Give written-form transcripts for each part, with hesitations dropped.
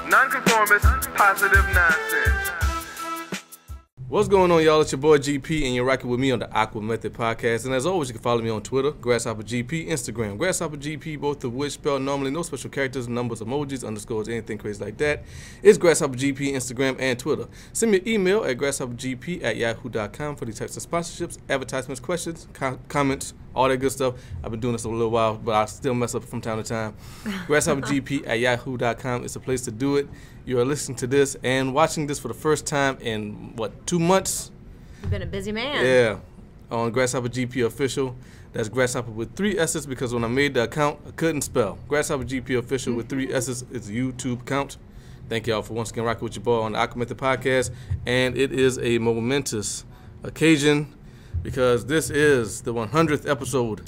Nonconformist, positive nonsense. What's going on, y'all? It's your boy GP, and you're rocking with me on the AquaMethodPodcast. And as always, you can follow me on Twitter, GrasshopperGP, Instagram, GrasshopperGP, both of which spelled normally, no special characters, numbers, emojis, underscores, anything crazy like that. It's GrasshopperGP, Instagram, and Twitter. Send me an email at GrasshopperGP@yahoo.com for these types of sponsorships, advertisements, questions, comments, all that good stuff. I've been doing this a little while, but I still mess up from time to time. GrasshopperGP@yahoo.com is a place to do it. You are listening to this and watching this for the first time in, 2 months? You've been a busy man. Yeah, on GrasshopperGP Official. That's Grasshopper with 3 S's because when I made the account, I couldn't spell. GrasshopperGP Official with 3 S's is a YouTube account. Thank y'all for once again rocking with your boy on the AquaMethodPodcast. And it is a momentous occasion because this is the 100th episode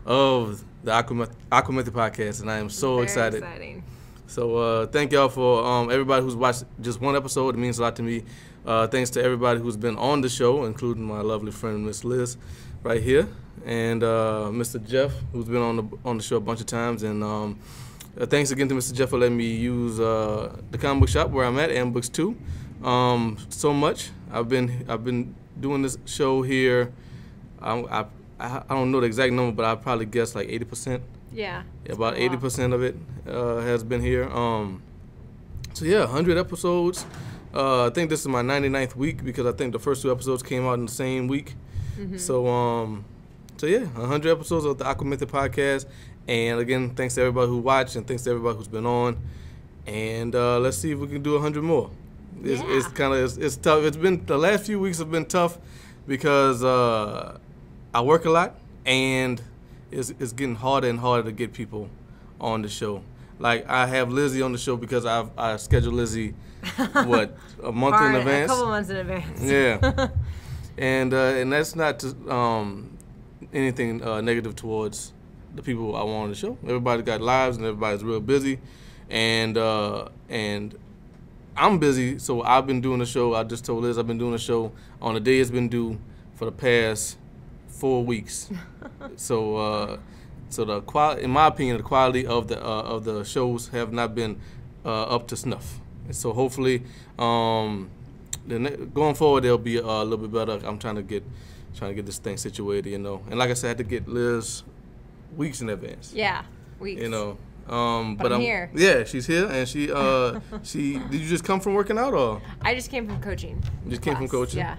of the AquaMethodPodcast, and I am so excited. Very exciting. So thank y'all for everybody who's watched just one episode. It means a lot to me. Thanks to everybody who's been on the show, including my lovely friend Miss Liz right here, and Mr. Jeff, who's been on the show a bunch of times. And thanks again to Mr. Jeff for letting me use the comic book shop where I'm at, and Books 2, so much. I've been doing this show here. I don't know the exact number, but I probably guess like 80%. Yeah. About 80% of it has been here. So yeah, 100 episodes. I think this is my 99th week because I think the first 2 episodes came out in the same week. Mm-hmm. So yeah, 100 episodes of the AquaMethodPodcast. And again, thanks to everybody who watched and thanks to everybody who's been on. And let's see if we can do 100 more. It's kind of it's tough. It's been the last few weeks have been tough because I work a lot and it's getting harder and harder to get people on the show. Like, I have Lizzie on the show because I scheduled Lizzie, a month in advance? A couple months in advance. Yeah. And that's not anything negative towards the people I want on the show. Everybody got lives and everybody's real busy. And I'm busy, so I've been doing the show. I just told Liz I've been doing the show on the day it's been due for the past 4 weeks. So the quality, in my opinion, the quality of the shows have not been up to snuff. And so hopefully, going forward, they'll be a little bit better. I'm trying to get this thing situated, And like I said, I had to get Liz weeks in advance. Yeah, weeks. But I'm here. Yeah, she's here, and she did you just come from working out, or? I just came from coaching. You just came from coaching? Yeah.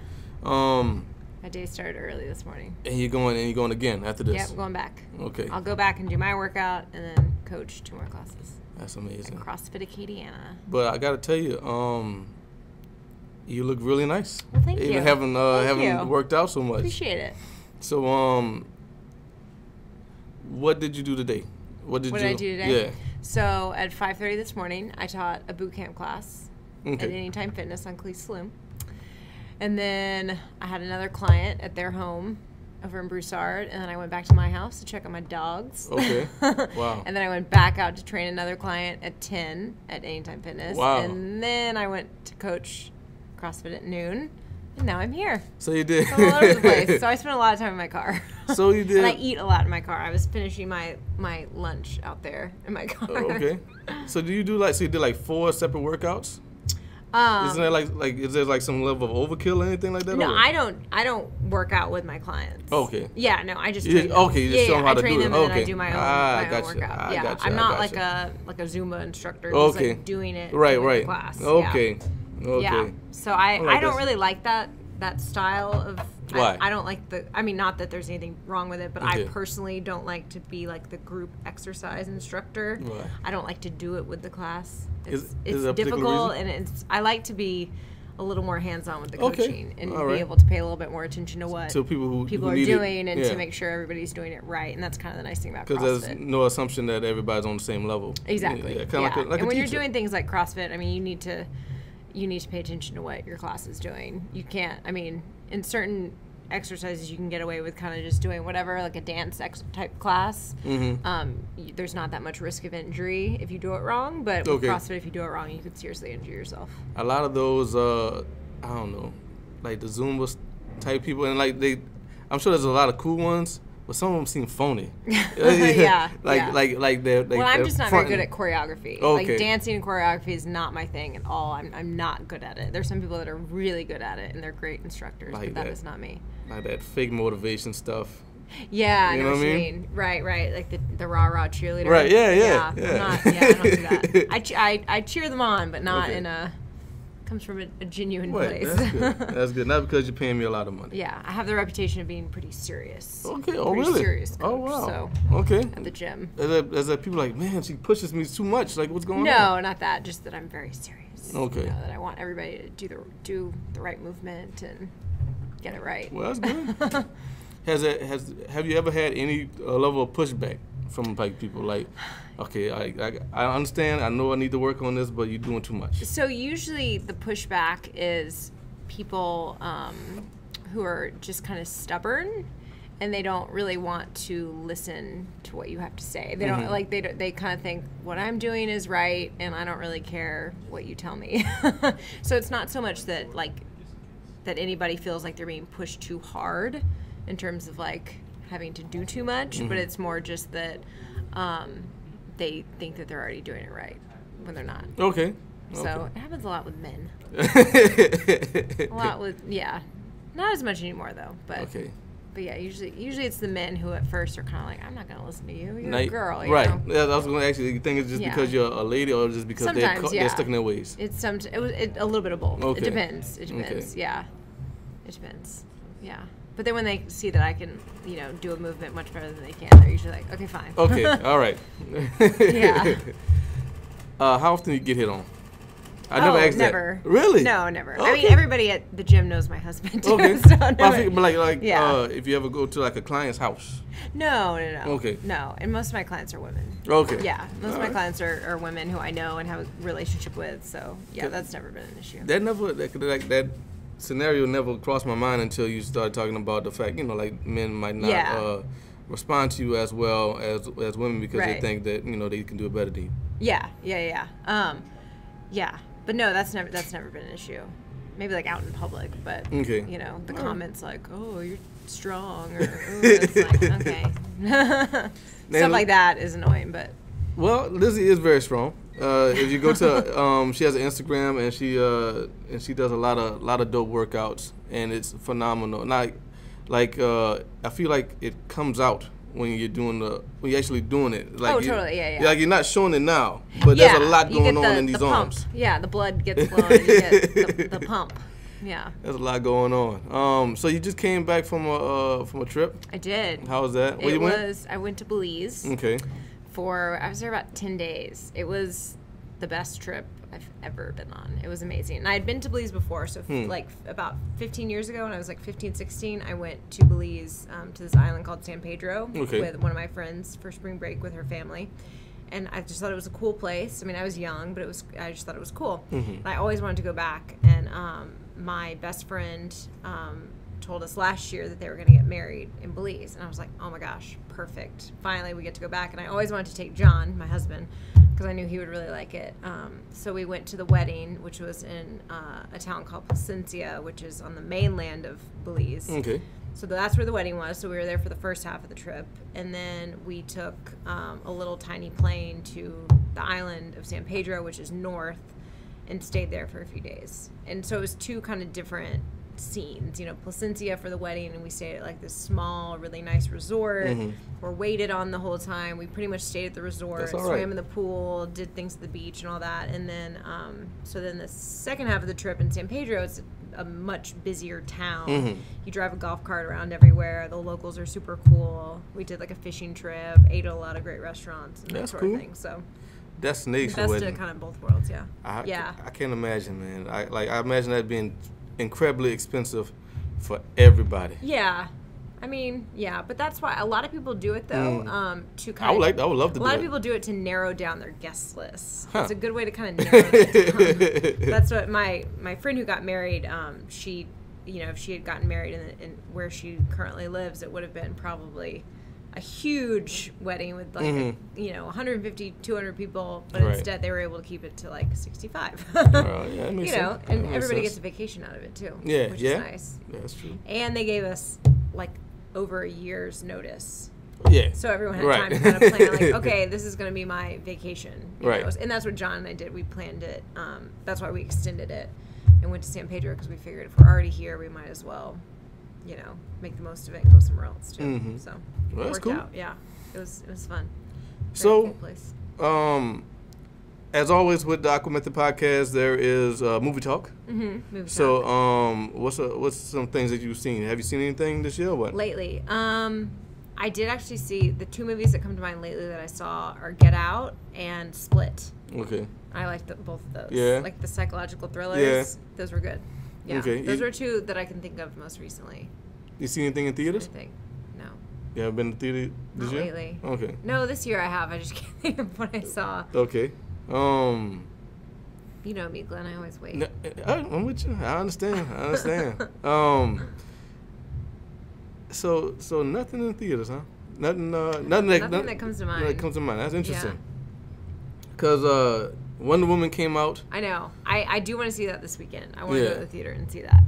My day started early this morning. And you're going again after this? Yeah, I'm going back. Okay. I'll go back and do my workout and then coach 2 more classes. That's amazing. At CrossFit Acadiana. But I gotta tell you, you look really nice. Well, thank you. Even having worked out so much. Appreciate it. So, what did you do today? What did I do today? Yeah. So at 5:30 this morning, I taught a boot camp class at Anytime Fitness on Clee Saloon. And then I had another client at their home over in Broussard, and then I went back to my house to check on my dogs. Okay. Wow. And then I went back out to train another client at 10 at Anytime Fitness. Wow. And then I went to coach CrossFit at noon, and now I'm here. So you did. So I'm all over the place. So I spent a lot of time in my car. So you did. And I eat a lot in my car. I was finishing my lunch out there in my car. Okay. So you did 4 separate workouts? Isn't that is there some level of overkill or anything like that? No, I don't work out with my clients. Okay. Yeah, no, I just train them. Okay, you just show them how to do it. I train them and then I Okay. do my own workout. I gotcha, I'm not like a Zumba instructor who's like doing it in the class. Okay. Yeah. Okay. Yeah. So I don't this. really like that style of. Why? I don't like not that there's anything wrong with it, but Okay. I personally don't like to be like the group exercise instructor. Right. I don't like to do it with the class. Is It's there a particular difficult, reason? and I like to be a little more hands-on with the Okay. coaching and All be right. able to pay a little bit more attention to what To people who are need doing it. and Yeah. to make sure everybody's doing it right. And that's kind of the nice thing about Because CrossFit. there's no assumption that everybody's on the same level. Exactly. Yeah, kind of like and a when you're teacher. doing things like CrossFit, I mean, you need to pay attention to what your class is doing. You can't. I mean, in certain exercises, you can get away with kind of just doing whatever, like a dance type class. Mm-hmm. There's not that much risk of injury if you do it wrong. But with CrossFit, if you do it wrong, you could seriously injure yourself. A lot of those, I don't know, like the Zumba type people, and I'm sure there's a lot of cool ones, but but some of them seem phony. Yeah. Like they're. Well, I'm just not very good at choreography. Okay. Like dancing and choreography is not my thing at all. I'm not good at it. There's some people that are really good at it and they're great instructors, but that is not me. Like that fake motivation stuff. Yeah, I know what you mean. Right. Like the rah cheerleader. Right. Yeah. I don't do that. I cheer them on, but not in a. Comes from a genuine place. That's good. That's good. Not because you're paying me a lot of money. Yeah, I have the reputation of being pretty serious. Okay. Oh, really? Serious coach, oh, wow. So okay. At the gym. Is that people like, man, she pushes me too much. Like, what's going on? No, not that. Just that I'm very serious. Okay. You know, that I want everybody to do the right movement and get it right. Well, that's good. Have you ever had any level of pushback from like people like, okay, I understand, I know I need to work on this, but you're doing too much? So usually the pushback is people who are just kind of stubborn and they don't really want to listen to what you have to say. They don't they kind of think what I'm doing is right and I don't really care what you tell me. So it's not so much that that anybody feels like they're being pushed too hard in terms of like having to do too much, but it's more just that they think that they're already doing it right when they're not. Okay. So it happens a lot with men. A lot with not as much anymore though, but okay. But yeah, usually it's the men who at first are kind of like, I'm not gonna listen to you. You're a girl, right? You know? Yeah, I was gonna ask you. You think it's just because you're a lady, or just because they're stuck in their ways? It's a little bit of both. Okay. It depends. Okay. Yeah, it depends. Yeah. But then when they see that I can, do a movement much better than they can, they're usually like, okay, fine. Okay, all right. Yeah. How often do you get hit on? I never asked never. that. Really? No, never. Okay. I mean, everybody at the gym knows my husband. Okay. So if you ever go to like a client's house. No. Okay. No, and most of my clients are women. Okay. Yeah, most of my clients are women who I know and have a relationship with. So yeah, that's never been an issue. That scenario never crossed my mind until you started talking about the fact, like men might not respond to you as well as women because they think that they can do it better than you. Yeah. But no, that's never been an issue. Maybe like out in public, but the comments like, "Oh, you're strong," or "Oh," it's like, okay, stuff like that is annoying. But Lizzie is very strong. If you go to, she has an Instagram and she does a lot of dope workouts and it's phenomenal. And I feel like it comes out when you're actually doing it. Like totally, yeah. Like you're not showing it now, but there's a lot going on in these arms. Yeah, the blood gets flowing. You get the pump. Yeah. There's a lot going on. So you just came back from a trip? I did. How was that? Where you went? I went to Belize. Okay. I was there about 10 days. It was the best trip I've ever been on. It was amazing. And I had been to Belize before, so like about 15 years ago when I was like 15, 16, I went to Belize to this island called San Pedro with one of my friends for spring break with her family. And I just thought it was a cool place. I mean, I was young, but I just thought it was cool. And I always wanted to go back. And my best friend told us last year that they were going to get married in Belize. And I was like, oh my gosh, perfect. Finally, we get to go back. And I always wanted to take John, my husband, because I knew he would really like it. So we went to the wedding, which was in a town called Placencia, which is on the mainland of Belize. Okay. So that's where the wedding was. So we were there for the first half of the trip. And then we took a little tiny plane to the island of San Pedro, which is north, and stayed there for a few days. And so it was two kind of different scenes. Placencia for the wedding, and we stayed at like this small, really nice resort. We're waited on the whole time. We pretty much stayed at the resort, swam in the pool, did things at the beach and all that. And then, so then the second half of the trip in San Pedro, it's a much busier town. You drive a golf cart around everywhere. The locals are super cool. We did like a fishing trip, ate at a lot of great restaurants and that sort of thing. So destination best wedding. of kind of both worlds, yeah. I can't imagine, man. I imagine that being incredibly expensive for everybody. Yeah. I mean, yeah, but that's why a lot of people do it though. To kind I would love to do it. A lot of people do it to narrow down their guest list. It's a good way to kind of narrow it down. That's what my friend who got married, she, if she had gotten married in where she currently lives, it would have been probably a huge wedding with like 150, 200 people, but instead they were able to keep it to like 65. That makes sense. And everybody gets a vacation out of it too. Yeah, which is nice. Yeah, that's true. And they gave us like over a year's notice Yeah. So everyone had Right. time to kind of plan, like, okay, this is going to be my vacation. You Right. know? And that's what John and I did. We planned it. That's why we extended it and went to San Pedro, because we figured if we're already here, we might as well, you know, make the most of it and go somewhere else too. Mm-hmm. So Well, it that's worked cool. out. Yeah, it was fun. So, Very cool place. As always with the Aquamethod podcast, there is movie talk. Mm-hmm. Movie So, talk. what's some things that you've seen? Have you seen anything this year or what? Lately, I did actually see the 2 movies that come to mind lately that I saw are Get Out and Split. Okay. I liked both of those. Yeah. Like the psychological thrillers. Yeah. Those were good. Yeah. Okay. Those were 2 that I can think of most recently. You seen anything in theaters? Anything? No. You haven't been to theater this Not year? lately. Okay. No, this year I have. I just can't think of what I saw. Okay. You know me, Glenn. I always wait. No, I'm with you. I understand. So nothing in theaters, huh? Nothing That comes to mind. That comes to mind. That's interesting. Because Wonder Woman came out. I know. I do want to see that this weekend. I want to go to the theater and see that.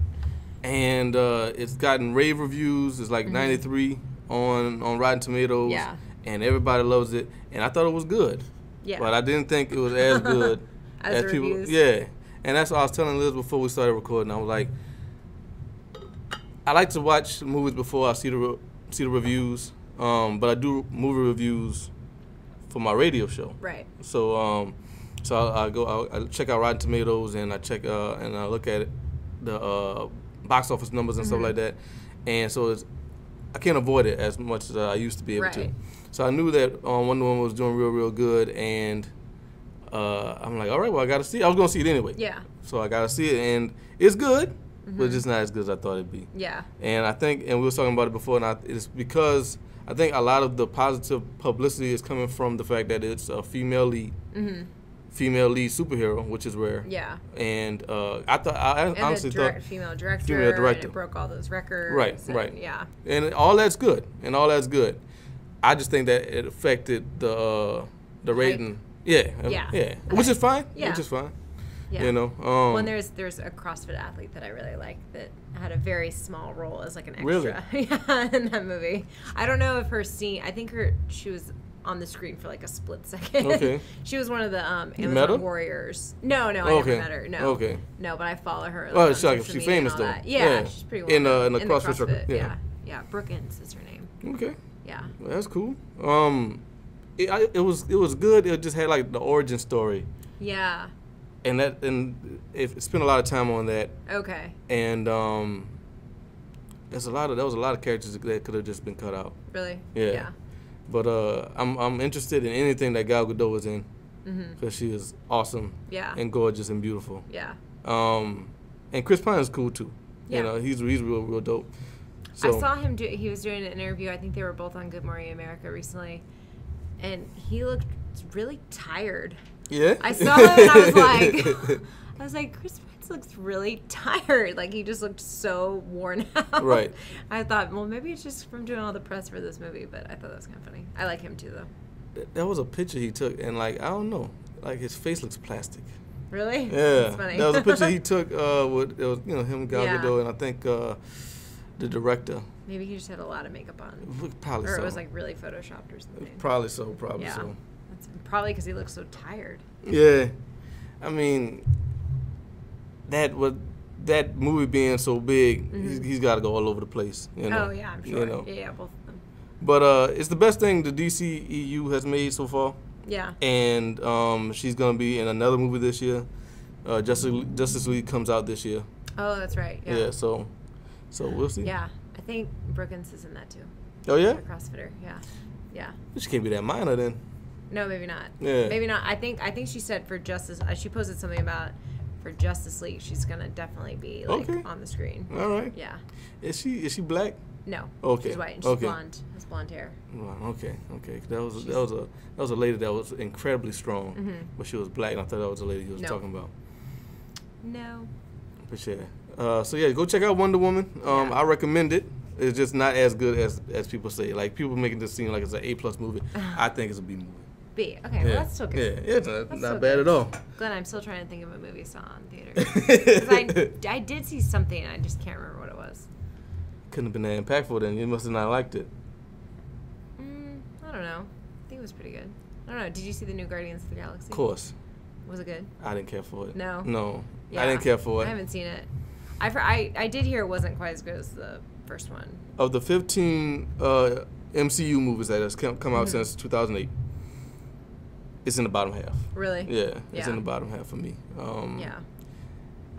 And it's gotten rave reviews. It's like 93 on Rotten Tomatoes. Yeah. And everybody loves it. And I thought it was good. Yeah. But I didn't think it was as good as the people. reviews. Yeah. And that's what I was telling Liz before we started recording. I was like, I like to watch movies before I see the reviews. But I do movie reviews for my radio show. Right. So I check out Rotten Tomatoes, and I check and I look at it, the box office numbers and stuff like that. And so I can't avoid it as much as I used to be able to. So I knew that Wonder Woman was doing real good, and I'm like, all right, well, I got to see it. I was going to see it anyway. Yeah. So I got to see it, and it's good, but it's just not as good as I thought it'd be. Yeah. And I think, and we were talking about it before, and it's because I think a lot of the positive publicity is coming from the fact that it's a female lead superhero, which is rare. Yeah. And I honestly thought female director. Female director. And it broke all those records. Right. Yeah. And all that's good. I just think that it affected the rating. Yeah. Which is fine. Yeah. Yeah. You know. Well, and there's a CrossFit athlete that I really like that had a very small role as like an extra. Really? Yeah, in that movie. I don't know if her scene. I think she was on the screen for like a split second. Okay. She was one of the met warriors. No, I never met her. No. Okay. No, but I follow her. Well, on she's social famous media though. and all that. Yeah, she's pretty well known. In the CrossFit circuit. Yeah. Yeah, Brookins is her name. Okay. Yeah. Well, that's cool. It was good. It just had like the origin story. Yeah. And it spent a lot of time on that. Okay. And there was a lot of characters that could have just been cut out. Really? Yeah. But I'm interested in anything that Gal Gadot was in, because she is awesome. Yeah. And gorgeous and beautiful. Yeah. And Chris Pine is cool too. Yeah. You know, he's real dope. So, I saw him he was doing an interview. I think they were both on Good Morning America recently, and he looked really tired. Yeah. I saw him and I was like, Chris Pine looks really tired. Like, he just looked so worn out. Right. I thought, well, maybe it's just from doing all the press for this movie, but I thought that was kind of funny. I like him too, though. That was a picture he took, and like, I don't know, like his face looks plastic. Really? Yeah. That's funny. That was a picture he took with it was him, Gal Yeah. Gadot, and I think the director. Maybe he just had a lot of makeup on. Probably or so. it was like really photoshopped or something. Probably so. Yeah. That's probably because he looks so tired. Yeah. I mean, that movie being so big, he's got to go all over the place. You know? Oh, yeah, I'm sure. You know? Yeah, both of them. But it's the best thing the DCEU has made so far. Yeah. And she's going to be in another movie this year. Justice League comes out this year. Oh, that's right. Yeah. Yeah, so we'll see. Yeah. I think Brookins is in that too. Oh, yeah? A CrossFitter. Yeah. Yeah. She can't be that minor then. No, maybe not. Yeah. Maybe not. I think she said for Justice. She posted something about for Justice League. She's gonna definitely be like on the screen. All right. Yeah. Is she black? No. Okay. She's white and she's blonde. Has blonde hair. Wow, okay. That was a lady that was incredibly strong, but she was black, and I thought that was the lady he was talking about. No. But yeah. So yeah, go check out Wonder Woman. I recommend it. It's just not as good as people say. Like, people making this seem like it's an A+ movie. I think it's a B movie. B. Okay, well, that's still good. Yeah, it's not bad at all. Glenn, I'm still trying to think of a movie I saw in theater. Because I did see something, and I just can't remember what it was. Couldn't have been that impactful then. You must have not liked it. know. I think it was pretty good. I don't know. Did you see the new Guardians of the Galaxy? Of course. Was it good? I didn't care for it. No? Yeah. I didn't care for it. I haven't seen it. I did hear it wasn't quite as good as the first one. Of the 15 MCU movies that has come out since 2008, it's in the bottom half. Really? Yeah, it's in the bottom half for me. Yeah.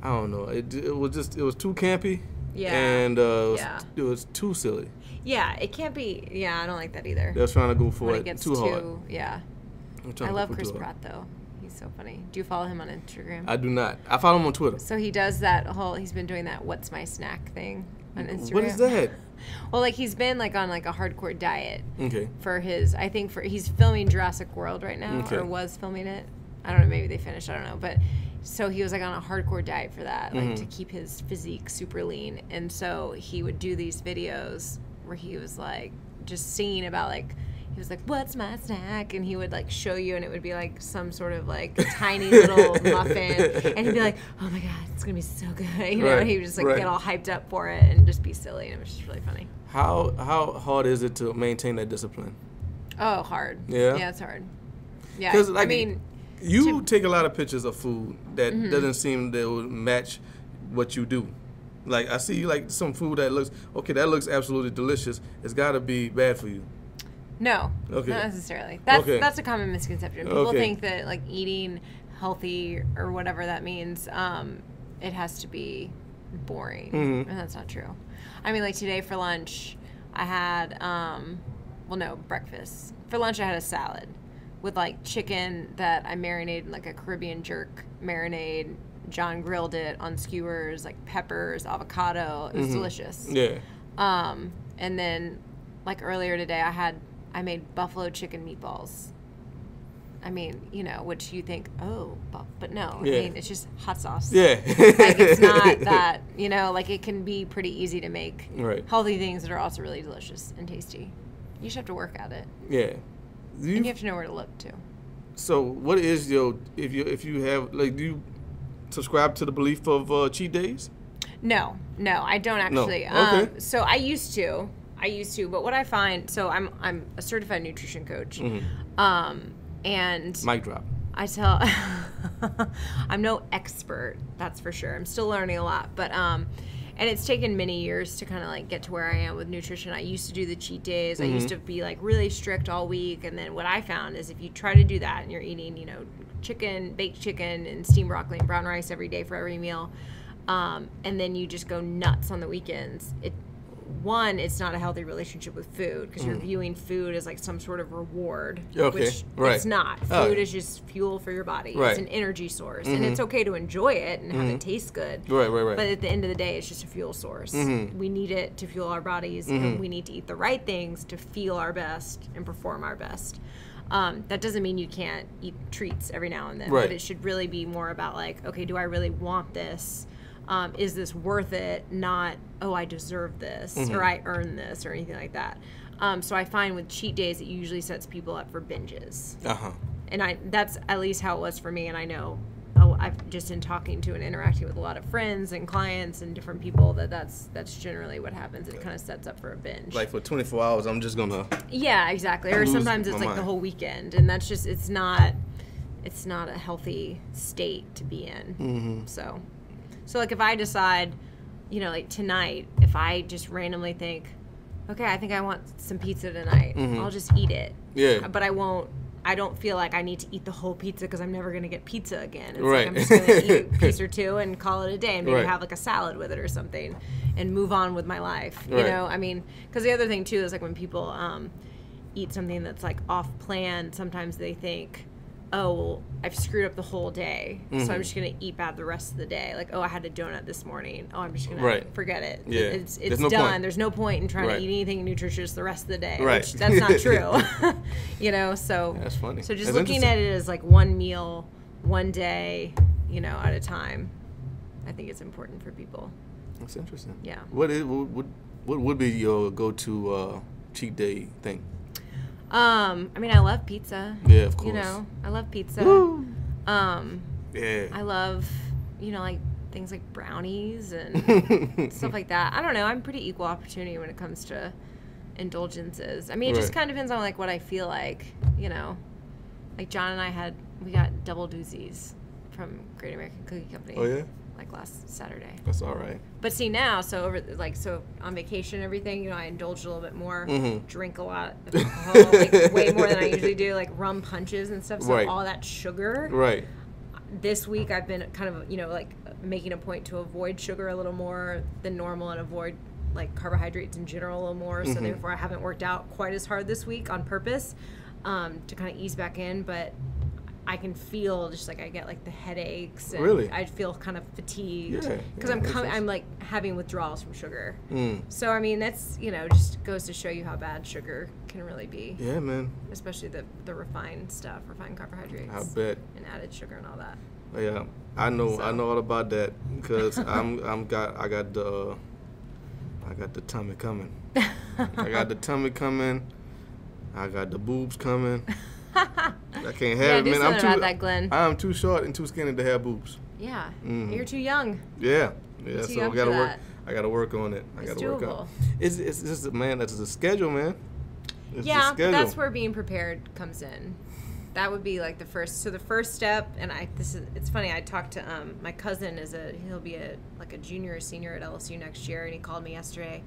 I don't know. It was too campy. Yeah. And it was too silly. Yeah, it can't be. Yeah, I don't like that either. They were trying to go for when it gets too hard. Yeah. I love Chris Pratt though. He's so funny. Do you follow him on Instagram? I do not. I follow him on Twitter. So he does that whole. He's been doing that "What's my snack" thing on Instagram. What is that? Well, like he's been like on like a hardcore diet. Okay. For his, I think he's filming Jurassic World right now, or was filming it. I don't know. Maybe they finished. I don't know. But so he was like on a hardcore diet for that, like to keep his physique super lean. And so he would do these videos where he was like just singing about like. He was like, "What's my snack?" And he would like show you, and it would be like some sort of like tiny little muffin, and he'd be like, "Oh my god, it's gonna be so good," you know. And he would just like get all hyped up for it and just be silly, and it was just really funny. How hard is it to maintain that discipline? Oh, hard. Yeah, it's hard. Yeah, because like, I mean, you take a lot of pictures of food that doesn't seem that would match what you do. Like I see like some food that looks absolutely delicious. It's got to be bad for you. No, not necessarily. That's a common misconception. People think that like eating healthy or whatever that means, it has to be boring, and that's not true. I mean, like today for lunch, I had breakfast. For lunch, I had a salad with like chicken that I marinated in like a Caribbean jerk marinade. John grilled it on skewers, like peppers, avocado. It was delicious. Yeah. And then like earlier today, I made buffalo chicken meatballs. I mean, you know, which you think, but no. Yeah. I mean, it's just hot sauce. Yeah. Like, it's not that, you know, like, it can be pretty easy to make healthy things that are also really delicious and tasty. You just have to work at it. Yeah. And you have to know where to look, too. So, what is if you have, like, do you subscribe to the belief of cheat days? No, I don't actually. No. Okay. So, I used to, but what I find, so I'm a certified nutrition coach, and mic drop. I tell, I'm no expert, that's for sure. I'm still learning a lot, but and it's taken many years to kind of like get to where I am with nutrition. I used to do the cheat days. I used to be like really strict all week, and then what I found is if you try to do that and you're eating, you know, baked chicken and steamed broccoli and brown rice every day for every meal, and then you just go nuts on the weekends, it's not a healthy relationship with food because you're viewing food as like some sort of reward, which it's not. Food is just fuel for your body. It's an energy source, and it's okay to enjoy it and have it taste good. Right. But at the end of the day, it's just a fuel source. We need it to fuel our bodies, and we need to eat the right things to feel our best and perform our best. That doesn't mean you can't eat treats every now and then, but it should really be more about like, okay, do I really want this? Is this worth it? Not, I deserve this or I earn this or anything like that. So I find with cheat days, it usually sets people up for binges. And that's at least how it was for me. And I know I've just in talking to and interacting with a lot of friends and clients and different people that's generally what happens. It kind of sets up for a binge. Like for 24 hours, I'm just gonna. Yeah, exactly. Or sometimes it's like the whole weekend, and that's just it's not a healthy state to be in. So like if I decide, you know, like tonight, if I just randomly think, okay, I think I want some pizza tonight, I'll just eat it. Yeah. But I don't feel like I need to eat the whole pizza because I'm never going to get pizza again. It's like I'm just going to eat a piece or two and call it a day and maybe have like a salad with it or something and move on with my life. You know, I mean, because the other thing too is like when people eat something that's like off plan, sometimes they think, oh, well, I've screwed up the whole day, so I'm just going to eat bad the rest of the day. Like, I had a donut this morning. I'm just going to forget it. Yeah. It's done. There's no point in trying to eat anything nutritious the rest of the day. Which that's not true. You know, so. That's funny. So just looking at it as like one meal, one day, you know, at a time, I think it's important for people. That's interesting. Yeah. What would be your go-to cheat day thing? I mean, I love pizza. Yeah, of course. You know, I love pizza. Woo. Yeah. I love, you know, like things like brownies and stuff like that. I don't know. I'm pretty equal opportunity when it comes to indulgences. I mean, it just kind of depends on like what I feel like, you know. Like John and I we got double doozies from Great American Cookie Company. Oh yeah. Like last Saturday. That's all right. But see now, so on vacation and everything, you know, I indulge a little bit more, drink a lot of alcohol, like way more than I usually do, like rum punches and stuff. So all that sugar. Right. This week I've been kind of, you know, like making a point to avoid sugar a little more than normal and avoid like carbohydrates in general a little more. So therefore I haven't worked out quite as hard this week on purpose to kind of ease back in, but I can feel just like I get like the headaches and I feel kind of fatigued because I'm like having withdrawals from sugar. So I mean that's, you know, just goes to show you how bad sugar can really be. Yeah, man. Especially the refined stuff, refined carbohydrates. I bet. And added sugar and all that. Yeah, I know all about that because I got the tummy coming. I got the tummy coming. I got the boobs coming. I can't have it, man. About that, Glenn. I'm too short and too skinny to have boobs. Yeah, you're too young. Yeah. So I gotta work. I gotta work on it. I gotta work on it. It's just man. That's the schedule, man. But that's where being prepared comes in. That would be like the first. So the first step, and it's funny. I talked to my cousin. He'll be a junior or senior at LSU next year, and he called me yesterday.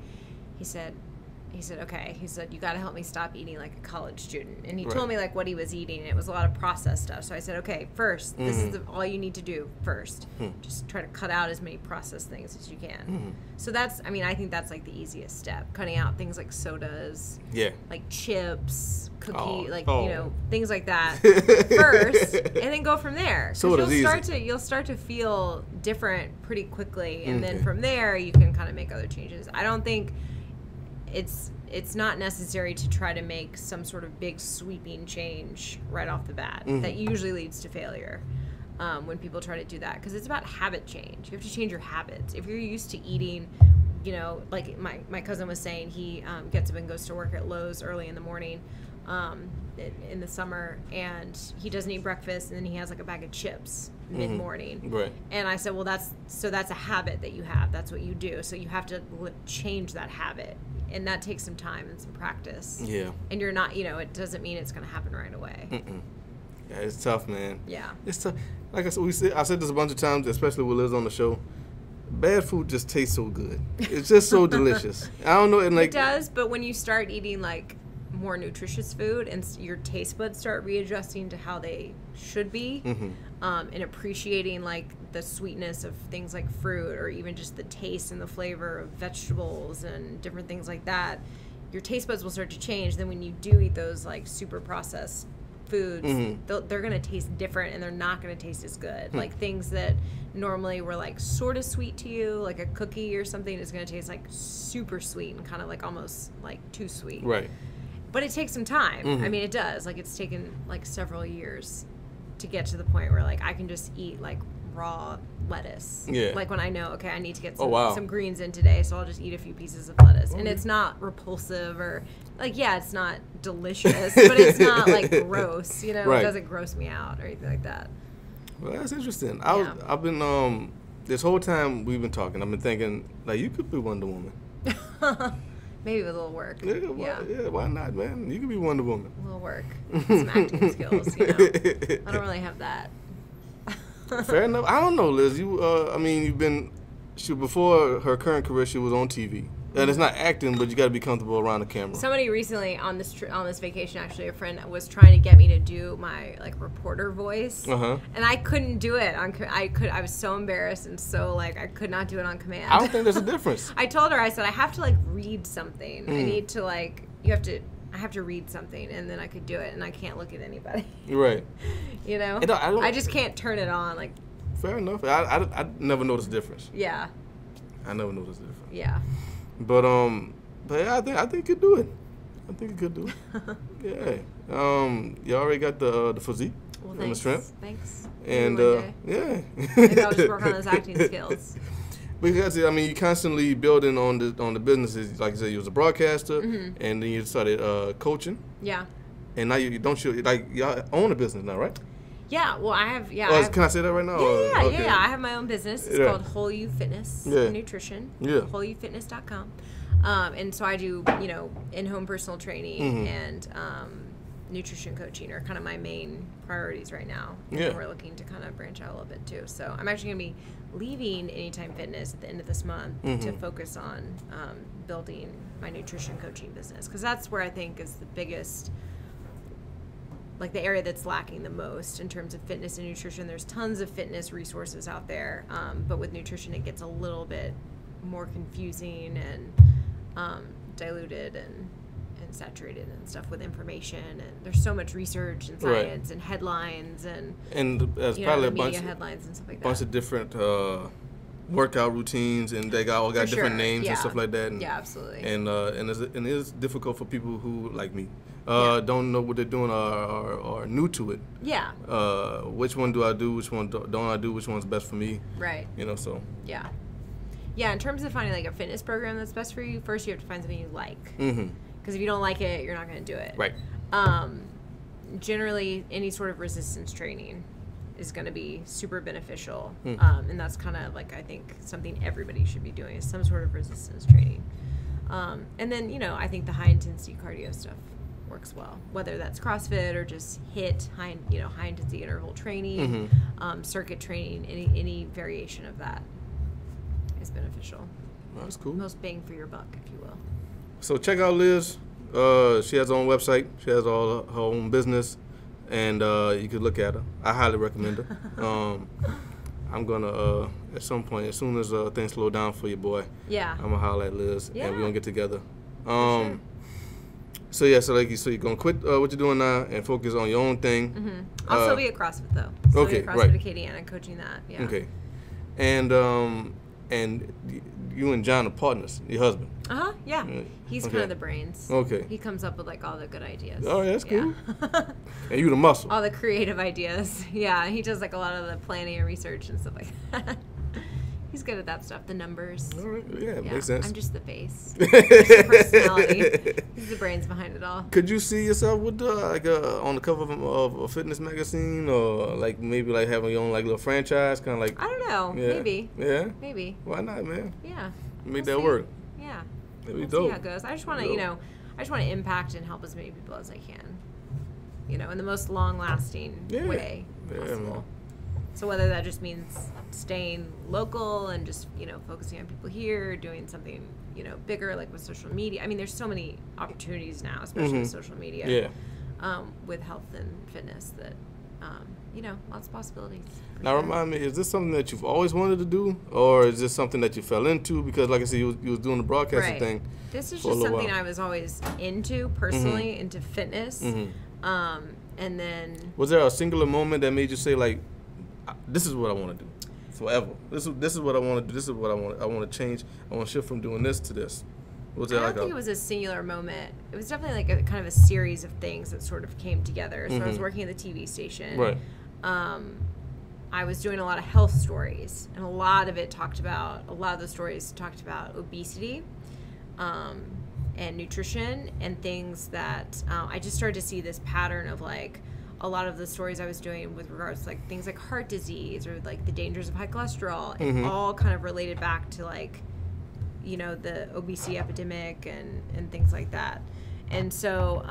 He said, okay. He said, you got to help me stop eating like a college student. And he told me like what he was eating. And it was a lot of processed stuff. So I said, okay, first, this is all you need to do first. Just try to cut out as many processed things as you can. So I think that's like the easiest step. Cutting out things like sodas. Yeah. Like chips, cookie, you know, things like that first. And then go from there. So you'll start to feel different pretty quickly. And then from there, you can kind of make other changes. I don't think it's not necessary to try to make some sort of big sweeping change right off the bat. That usually leads to failure when people try to do that, because it's about habit change. You have to change your habits. If you're used to eating, you know, like my cousin was saying, he gets up and goes to work at Lowe's early in the morning in the summer, and he doesn't eat breakfast, and then he has like a bag of chips mid-morning. Right. And I said, well, that's a habit that you have. That's what you do. So you have to change that habit. And that takes some time and some practice. Yeah. And you're not, you know, it doesn't mean it's going to happen right away. Yeah, it's tough, man. Yeah. It's tough. Like I said this a bunch of times, especially with Liz on the show. Bad food just tastes so good. It's just so delicious. I don't know. And like, it does, but when you start eating like more nutritious food and your taste buds start readjusting to how they should be, and appreciating like the sweetness of things like fruit, or even just the taste and the flavor of vegetables and different things like that, your taste buds will start to change. Then when you do eat those like super processed foods, they're going to taste different, and they're not going to taste as good. Like things that normally were like sort of sweet to you, like a cookie or something, is going to taste like super sweet and kind of like almost like too sweet. Right. But it takes some time. I mean, it does. Like, it's taken like several years to get to the point where like I can just eat like raw lettuce. Yeah. Like when I know, okay, I need to get some greens in today, so I'll just eat a few pieces of lettuce. And it's not repulsive or like, it's not delicious, but it's not like gross, you know, It doesn't gross me out or anything like that. Well, that's interesting. I've been this whole time we've been talking, I've been thinking like you could be Wonder Woman. Maybe with a little work. Yeah, why not, man? You could be Wonder Woman. A little work. Some acting skills, you know. I don't really have that. Fair enough. I don't know, Liz. You've been, before her current career, she was on TV. And it's not acting, but you got to be comfortable around the camera. Somebody recently on this vacation, actually, a friend was trying to get me to do my like reporter voice, and I couldn't do it. I was so embarrassed and so like I could not do it on command. I don't think there's a difference. I told her, I said I have to like read something. I need to like I have to read something, and then I could do it, and I can't look at anybody. Right. You know, I just can't turn it on. Like. Fair enough. I never noticed a difference. Yeah. I never noticed a difference. Yeah. But yeah, I think you could do it. I think you could do it. Yeah. You already got the physique and the strength. Thanks. And yeah. Maybe I'll just work on those acting skills. Because you constantly building on the businesses. Like you said, you was a broadcaster, and then you started coaching. Yeah. And now you own a business now, right? Yeah, well, I have, can I say that right now? Yeah, I have my own business. It's called Whole You Fitness and Nutrition. Yeah. WholeYouFitness.com. And so I do, in-home personal training and nutrition coaching are kind of my main priorities right now. And we're looking to kind of branch out a little bit too. So I'm actually going to be leaving Anytime Fitness at the end of this month to focus on building my nutrition coaching business, because that's where I think is the biggest, like the area that's lacking the most in terms of fitness and nutrition. There's tons of fitness resources out there, but with nutrition it gets a little bit more confusing and diluted and saturated and stuff with information, and there's so much research and science and headlines and there's probably a bunch of headlines and stuff like that. Bunch of different workout routines, and they all got different names and stuff like that. And, absolutely. And it is difficult for people who, like me, don't know what they're doing or are new to it. Yeah. Which one do I do? Which one don't I do? Which one's best for me? Right. So. Yeah. Yeah, in terms of finding like a fitness program that's best for you, first you have to find something you like. Because if you don't like it, you're not going to do it. Right. Generally, any sort of resistance training is going to be super beneficial. And that's kind of like, I think, something everybody should be doing is some sort of resistance training. And then, I think the high-intensity cardio stuff works well, whether that's CrossFit or just HIIT, high-intensity interval training, circuit training, any variation of that is beneficial. That's cool. Most bang for your buck, if you will. So check out Liz. She has her own website. She has all her own business, and you could look at her. I highly recommend her. I'm gonna at some point, as soon as things slow down for you, boy. Yeah. I'm gonna holler at Liz, and we're gonna get together. Sure. So you're gonna quit what you're doing now and focus on your own thing. I'll still be at CrossFit though. Okay, be at CrossFit right. Acadiana coaching that. Yeah. Okay. And you and John are partners, your husband. Yeah. He's kind of the brains. Okay. He comes up with like all the good ideas. Oh, yeah, that's cool. And you the muscle. All the creative ideas. Yeah, he does like a lot of the planning and research and stuff like that. He's good at that stuff, the numbers. All right. Yeah, it makes sense. I'm just the face. Just the personality. He's the brains behind it all. Could you see yourself with on the cover of a fitness magazine, or like maybe like having your own like little franchise, kind of like? I don't know. Yeah. Maybe. Yeah. Maybe. Why not, man? Yeah. Make that work. Yeah. That'd be We'll dope. see how it goes. I just want to, I just want to impact and help as many people as I can. In the most long-lasting way possible. Man. So whether that just means staying local and just, focusing on people here, doing something, bigger like with social media. I mean, there's so many opportunities now, especially with social media. Yeah. With health and fitness that, lots of possibilities. Now remind me, is this something that you've always wanted to do, or is this something that you fell into? Because like I said, you was doing the broadcasting thing. This is just something I was always into personally, into fitness. And then was there a singular moment that made you say like, this is what I want to do forever? This is what I want to do. This is what I want. I want to change. I want to shift from doing this to this. Was there I don't think it was a singular moment. It was definitely like a kind of a series of things that sort of came together. So I was working at the TV station. Right. I was doing a lot of health stories, and a lot of the stories talked about obesity, and nutrition and things that I just started to see this pattern of like a lot of the stories I was doing with regards to like things like heart disease or like the dangers of high cholesterol, and all kind of related back to like, the obesity epidemic and things like that. And so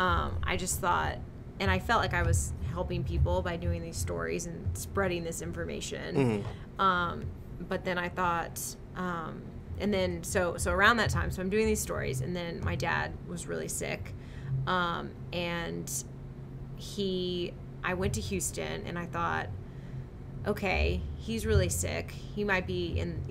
I just thought, and I felt like I was helping people by doing these stories and spreading this information. But then I thought, and then so around that time, so I'm doing these stories, and then my dad was really sick, and I went to Houston, and I thought, okay, he's really sick. He might be in,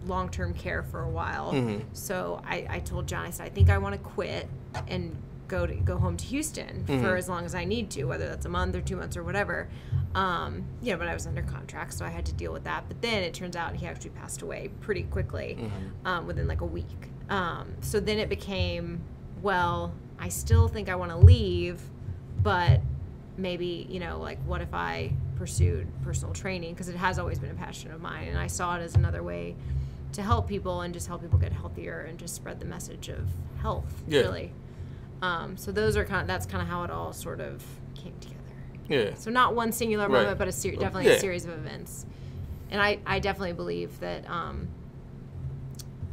long-term care for a while. So I told John, I said, I think I want to quit and go home to Houston for as long as I need to, whether that's a month or 2 months or whatever. But I was under contract, so I had to deal with that. But then it turns out he actually passed away pretty quickly, within like a week. So then it became, well, I still think I want to leave, but maybe, like what if I pursued personal training? Because it has always been a passion of mine, and I saw it as another way to help people and just help people get healthier and just spread the message of health, really. So that's kind of how it all sort of came together. Yeah. So not one singular moment, but definitely a series of events. And I definitely believe that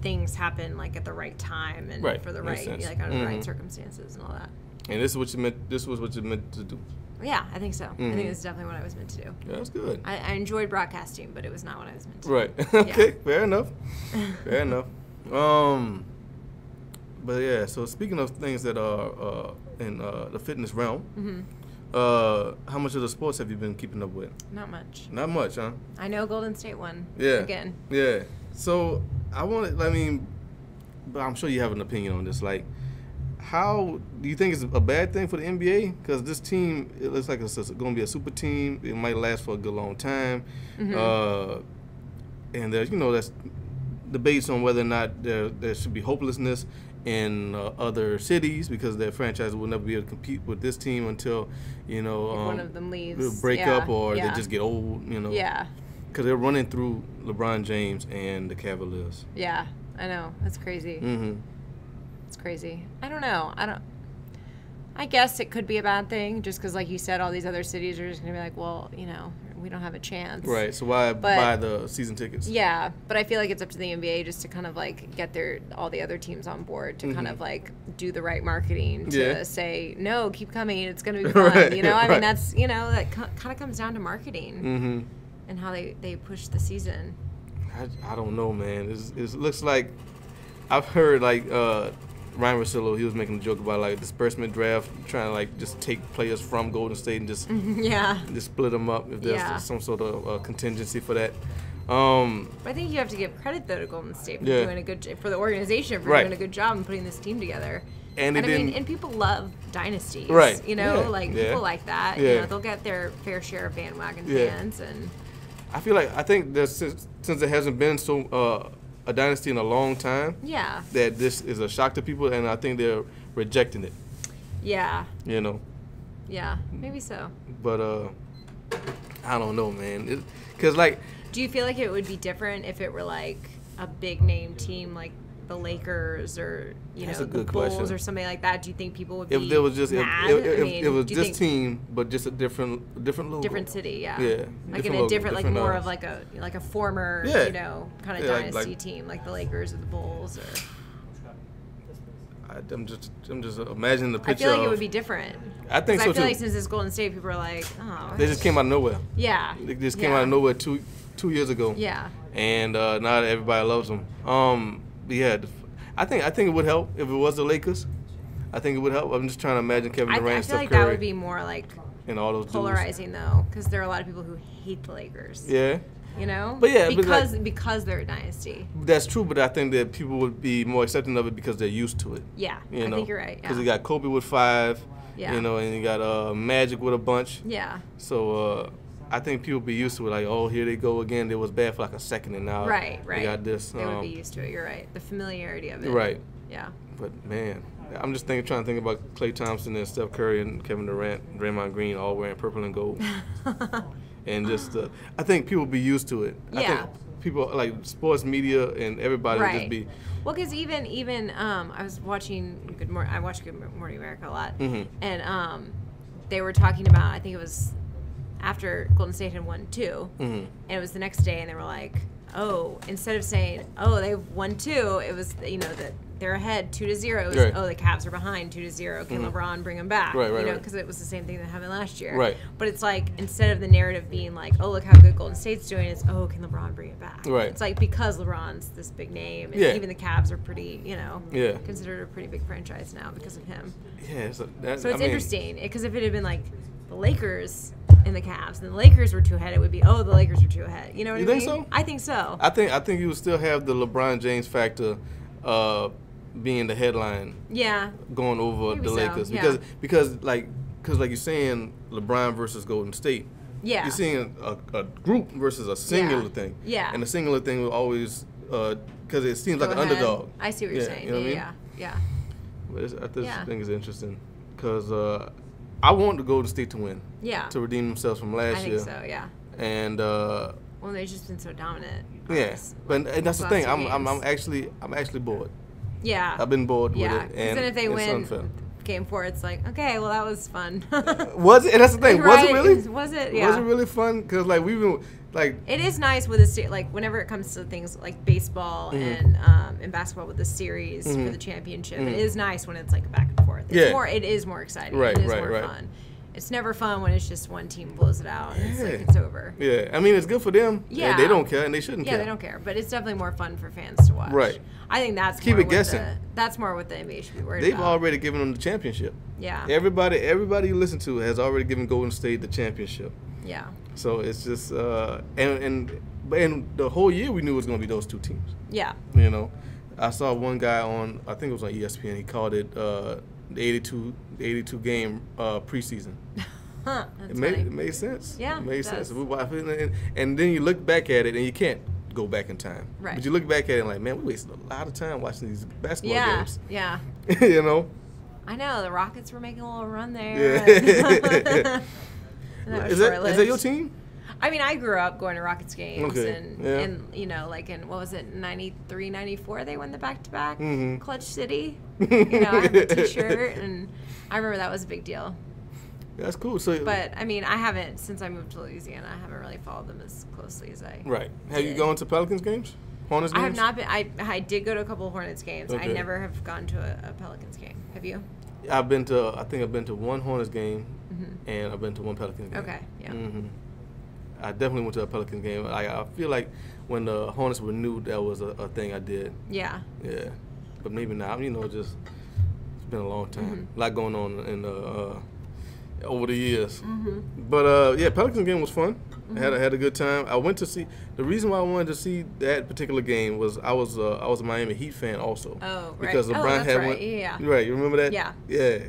things happen like at the right time and Right. for the Makes right, sense. like under the right circumstances and all that. And this is what you meant. This was what you meant to do. Yeah, I think so. I think it's definitely what I was meant to do. Yeah, that's good. I enjoyed broadcasting, but it was not what I was meant to do. Right. Okay. Fair enough. Fair enough. But yeah. So speaking of things that are in the fitness realm, how much of the sports have you been keeping up with? Not much. Not much, huh? I know Golden State won. Yeah. Again. Yeah. So but I'm sure you have an opinion on this. Like, how do you think it's a bad thing for the NBA? Because this team, it looks like it's going to be a super team. It might last for a good long time. And there's, there's debates on whether or not there should be hopelessness in other cities because their franchise will never be able to compete with this team until, one of them leaves. They'll break up or they just get old, Yeah. Because they're running through LeBron James and the Cavaliers. Yeah, I know. That's crazy. It's crazy. I don't know. I guess it could be a bad thing just because, like you said, all these other cities are just going to be like, well, we don't have a chance. Right. So why buy the season tickets? Yeah, but I feel like it's up to the NBA just to kind of like get all the other teams on board to kind of like do the right marketing to say, no, keep coming, it's going to be fun. Right, I mean, that's, that kind of comes down to marketing and how they push the season. I don't know, man. It looks like I've heard like Ryan Russillo, he was making a joke about like disbursement draft, trying to like just take players from Golden State and just just split them up if there's some sort of contingency for that. But I think you have to give credit though to Golden State for doing for the organization for doing a good job in putting this team together. And people love dynasties, right? People like that. Yeah. They'll get their fair share of bandwagon fans, and I think that since it hasn't been a dynasty in a long time, that this is a shock to people, and I think they're rejecting it. Yeah. Yeah, maybe so. But I don't know, man. Because like, do you feel like it would be different if it were like a big name team like the Lakers or the Bulls or something like that? Do you think people would be if there was just mad? if it was this team but just a different logo, different city, yeah, like in a logo, different like more of like a former kind of dynasty team like the Lakers or the Bulls or. I'm just imagining the picture. I feel like it would be different. I think so too. I feel like since it's Golden State, people are like, oh. They just came out of nowhere. Yeah. They just came out of nowhere two years ago. Yeah. And now everybody loves them. Yeah, I think it would help if it was the Lakers. I think it would help. I'm just trying to imagine Kevin Durant, I feel Steph like Curry, that would be more like and all those polarizing dudes. though, because there are a lot of people who hate the Lakers. Yeah. But yeah, because they're a dynasty. That's true, but I think that people would be more accepting of it because they're used to it. Yeah, I think you're right. Because you got Kobe with 5, and you got Magic with a bunch. Yeah. So I think people be used to it. Like, oh, here they go again. It was bad for like a second, and now they got this. They would be used to it. You're right. The familiarity of it. Right. Yeah. But man, I'm just trying to think about Klay Thompson and Steph Curry and Kevin Durant, and Draymond Green all wearing purple and gold. And just, I think people be used to it. Yeah. I think people, like sports media and everybody would just be. Well, because even I was watching I watch Good Morning America a lot, and they were talking about, I think it was after Golden State had won 2, and it was the next day, and they were like, oh, instead of saying, oh, they won 2, it was, that they're ahead 2-0. It was, oh, the Cavs are behind 2-0. Can LeBron bring them back? Because it was the same thing that happened last year. Right. But it's like, instead of the narrative being like, oh, look how good Golden State's doing, it's, oh, can LeBron bring it back? Right. It's like, because LeBron's this big name, and even the Cavs are pretty, considered a pretty big franchise now because of him. Yeah. So it's interesting, because if it had been like the Lakers and the Cavs, and the Lakers were 2 ahead, it would be, oh, the Lakers were 2 ahead. You know what I mean? You think so? I think so. I think you would still have the LeBron James factor being the headline. Yeah. Going over Maybe the Lakers. Yeah. Because like you're saying LeBron versus Golden State. Yeah. You're seeing a group versus a singular thing. Yeah. And the singular thing will always, because it seems like an underdog. I see what you're saying. You know what I mean? Yeah. But I think it's interesting because I want the Golden State to win. Yeah. To redeem themselves from last year. I think so, yeah. And well, they've just been so dominant. Yeah, and that's the thing. I'm actually bored. Yeah. I've been bored with it, and then if they win unfair. game 4, it's like, okay, well, that was fun. Was it? And that's the thing. Right? Was it really? Was it? Yeah. Was it really fun? Because like we've been like. It is nice with like whenever it comes to things like baseball and basketball with the series for the championship. It is nice when it's like back and forth. It is more exciting. Right. It is more fun. It's never fun when it's just one team blows it out and it's like it's over. Yeah, I mean it's good for them. Yeah, they don't care and they shouldn't care. Yeah, they don't care, but it's definitely more fun for fans to watch. Right. I think that's keep it guessing. That's more what the NBA should be worried They've about. already given them the championship. Yeah. Everybody you listen to has already given Golden State the championship. Yeah. So it's just and the whole year we knew it was going to be those two teams. Yeah. You know, I saw one guy on I think it was on ESPN. He called it the 82 game preseason. Huh, it made sense. Yeah, it made sense. And then you look back at it, and you can't go back in time. Right. But you look back at it and like, man, we wasted a lot of time watching these basketball games. Yeah. You know. I know the Rockets were making a little run there. Yeah. Is that your team? I mean, I grew up going to Rockets games, okay. and you know, like in what was it, 93, 94, they won the back-to-back, Clutch City. You know, I have a T-shirt, and I remember that was a big deal. That's cool. So, but I mean, I haven't since I moved to Louisiana. I haven't really followed them as closely as I. Right. Have you gone to Pelicans games? Hornets games? I have not been. I did go to a couple of Hornets games. Okay. I never have gone to a Pelicans game. Have you? I think I've been to one Hornets game, and I've been to one Pelicans game. Okay. Yeah. I definitely went to a Pelicans game. I feel like when the Hornets were new, that was a thing I did. Yeah. Yeah. But maybe not. You know, just it's been a long time. A lot going on in over the years. But yeah, Pelicans game was fun. I had a good time. I went to see. The reason why I wanted to see that particular game was I was a Miami Heat fan also. Oh, right. Because LeBron had right. Yeah. Right. You remember that? Yeah. Yeah.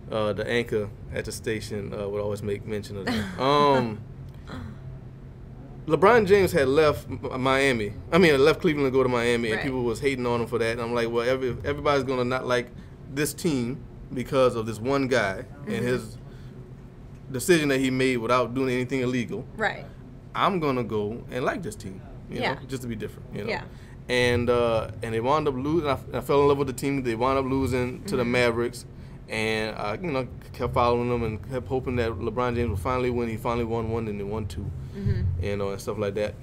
The anchor at the station would always make mention of that. LeBron James had left Miami. I mean, left Cleveland to go to Miami, and people was hating on him for that. And I'm like, well, everybody's gonna not like this team because of this one guy and his decision that he made without doing anything illegal. Right. I'm gonna go and like this team, you know, just to be different, you know. Yeah. And they wound up losing. I fell in love with the team. They wound up losing to the Mavericks, and I, you know, kept following them and kept hoping that LeBron James would finally win. He finally won one, and then won two, you know, and stuff like that.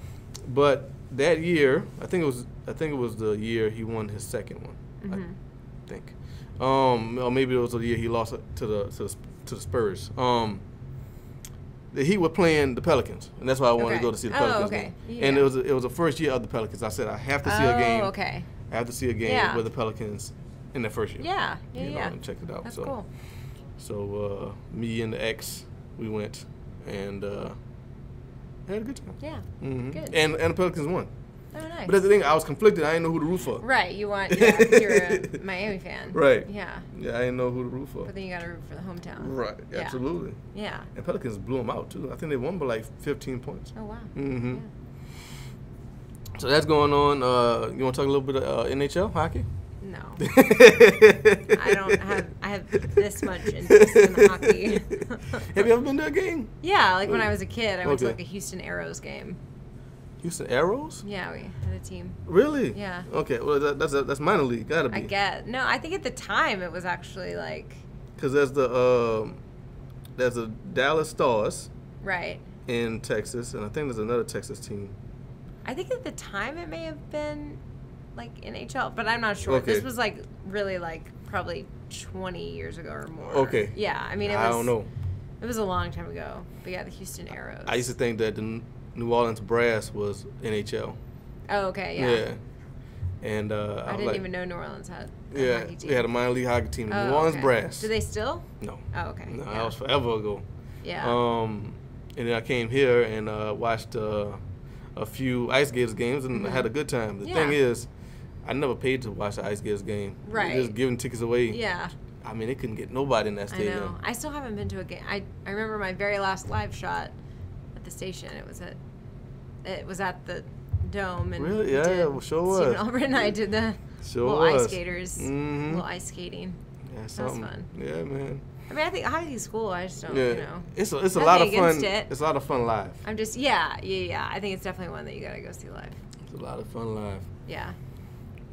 But that year, I think it was the year he won his second one. I think, or maybe it was the year he lost to the Spurs. The Heat were playing the Pelicans, and that's why I wanted to go to see the Pelicans game. Yeah. And it was the first year of the Pelicans. I said I have to see a game. Okay. I have to see a game with the Pelicans in the first year. Yeah. And check it out. That's cool. So me and the ex, we went and had a good time. Yeah. Good. And the Pelicans won. Oh, nice. But that's the thing, I was conflicted. I didn't know who to root for. Right. Because you're a Miami fan. Right. Yeah. Yeah, I didn't know who to root for. But then you got to root for the hometown. Right. Yeah. Absolutely. Yeah. And Pelicans blew them out, too. I think they won by like 15 points. Oh, wow. Yeah. So that's going on. You want to talk a little bit of NHL hockey? No. I have this much interest in hockey. Have you ever been to a game? Yeah, like when I was a kid, I went to like a Houston Aeros game. Houston Aeros? Yeah, we had a team. Really? Yeah. Okay, well that's minor league, gotta be. I get. No, I think at the time it was actually like. Because there's the Dallas Stars. Right. In Texas, and I think there's another Texas team. I think at the time it may have been like NHL, but I'm not sure. Okay. This was like really like probably 20 years ago or more. Okay. Yeah, I mean I don't know. It was a long time ago, but yeah, the Houston Aeros. I used to think that the New Orleans Brass was NHL. Oh, okay, yeah. Yeah. And I didn't even know New Orleans had a hockey team. They had a minor league hockey team, the New Orleans Brass. Do they still? No. Oh, okay. No, that was forever ago. Yeah. And then I came here and watched a few Ice Gators games and I had a good time. The thing is, I never paid to watch the Ice Gators game. Right. Just giving tickets away. Yeah. I mean, they couldn't get nobody in that stadium. I know. I still haven't been to a game. I remember my very last live shot at the station. It was at the Dome. And really? Yeah, it sure was. Stephen Albert and I did the little ice skaters, little ice skating. Yeah, that was fun. Yeah, man. I mean, I think hockey's cool. I just don't, you know. It's a lot of fun. It's a lot of fun live. I'm just, yeah. I think it's definitely one that you got to go see live. It's a lot of fun live. Yeah.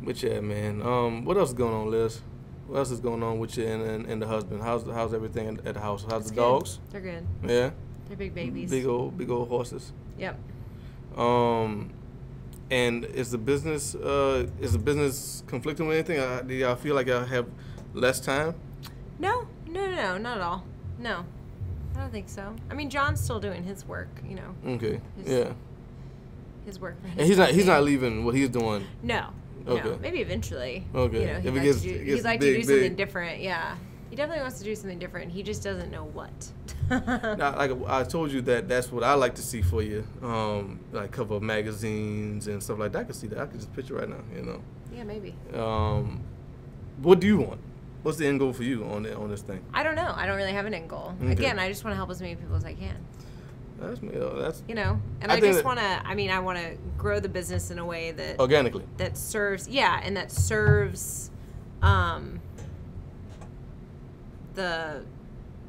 But yeah, man. What else is going on, Liz? What else is going on with you and the husband? How's everything at the house? How's the good. dogs? They're good. Yeah. They're big babies. Big old horses. Yep. And is the business conflicting with anything? Do y'all feel like y'all have less time? No, not at all. No, I don't think so. I mean, John's still doing his work, you know. Okay. His work. And he's not leaving what he's doing. No. Okay. No. Maybe eventually. Okay. You know, he'd like to do something different. Yeah. He definitely wants to do something different. He just doesn't know what. Now, like I told you that's what I like to see for you. Like cover magazines and stuff like that. I can see that. I can just picture right now. You know. Yeah, maybe. What do you want? What's the end goal for you on this thing? I don't know. I don't really have an end goal. Okay. Again, I just want to help as many people as I can. That's you know, and I just want to. I mean, I want to grow the business in a way that organically that serves. Yeah, and that serves, the,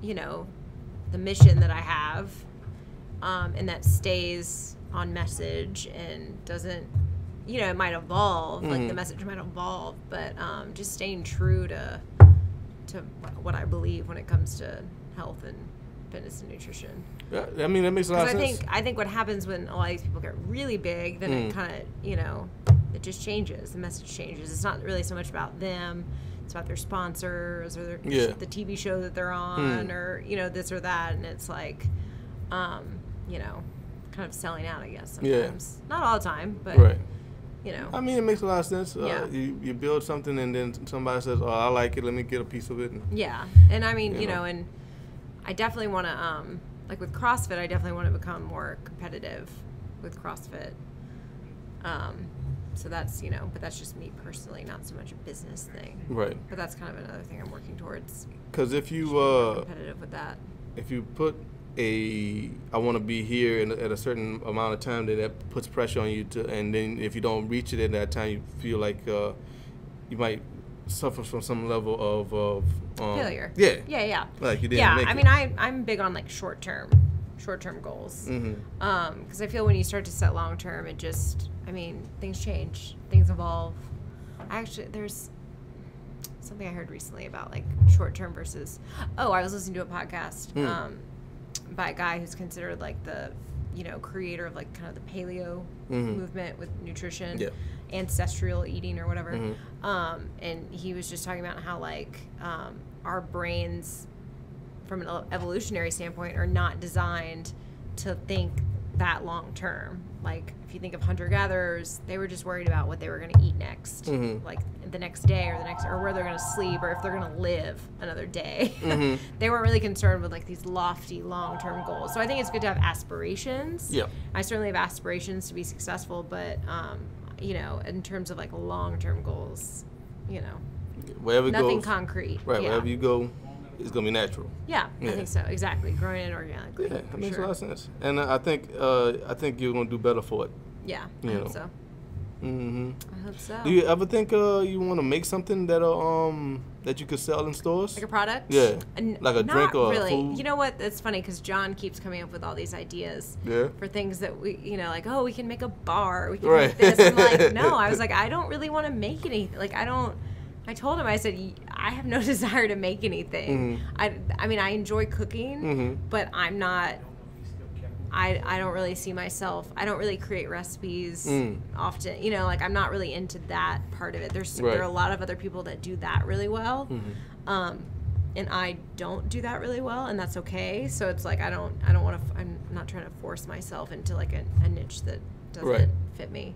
you know, the mission that I have, and that stays on message and doesn't. You know, it might evolve. Mm-hmm. Like the message might evolve, but just staying true to what I believe when it comes to health and fitness and nutrition. Yeah, I mean, that makes a lot of sense. I think what happens when a lot of these people get really big, then it kind of, you know, it just changes. The message changes. It's not really so much about them. It's about their sponsors or the TV show that they're on or, you know, this or that. And it's like, you know, kind of selling out, I guess, sometimes. Yeah. Not all the time, but, you know. I mean, it makes a lot of sense. You build something and then somebody says, oh, I like it. Let me get a piece of it. Yeah. And, I mean, you know, and I definitely want to, like with CrossFit, I definitely want to become more competitive with CrossFit. So that's, you know, but that's just me personally, not so much a business thing. Right. But that's kind of another thing I'm working towards. Because if you competitive with that. If you put I want to be here at a certain amount of time, then that puts pressure on you and then if you don't reach it in that time, you feel like you might suffer from some level of failure. Yeah. Like you didn't make it. I mean, I'm big on like short-term goals. Because I feel when you start to set long-term, it just, I mean, things change, things evolve. There's something I heard recently about like short-term versus, I was listening to a podcast by a guy who's considered like the, you know, creator of like kind of the paleo movement with nutrition, ancestral eating or whatever. And he was just talking about how like our brains from an evolutionary standpoint are not designed to think that long term. Like if you think of hunter-gatherers, they were just worried about what they were going to eat next, like the next day or where they're going to sleep or if they're going to live another day. They weren't really concerned with like these lofty long-term goals. So I think it's good to have aspirations. Yeah, I certainly have aspirations to be successful, but you know, in terms of like long-term goals, you know, nothing concrete. Right, wherever you go, it's gonna be natural. Yeah, I think so. Exactly, growing it organically. Yeah, that makes a lot of sense. And I think you're gonna do better for it. Yeah, I hope so. I hope so. Do you ever think you want to make something that you could sell in stores? Like a product? Yeah. Like a drink or really. food? You know what? It's funny because John keeps coming up with all these ideas for things that we, you know, like, we can make a bar. We can make this. I'm like, no. I was like, I don't really want to make anything. Like, I told him, I said, I have no desire to make anything. I mean, I enjoy cooking, but I'm not, I don't really see myself, I don't really create recipes often. You know, like I'm not really into that part of it. There are a lot of other people that do that really well. And I don't do that really well, and that's okay. So it's like, I don't want to, I'm not trying to force myself into like a niche that doesn't fit me.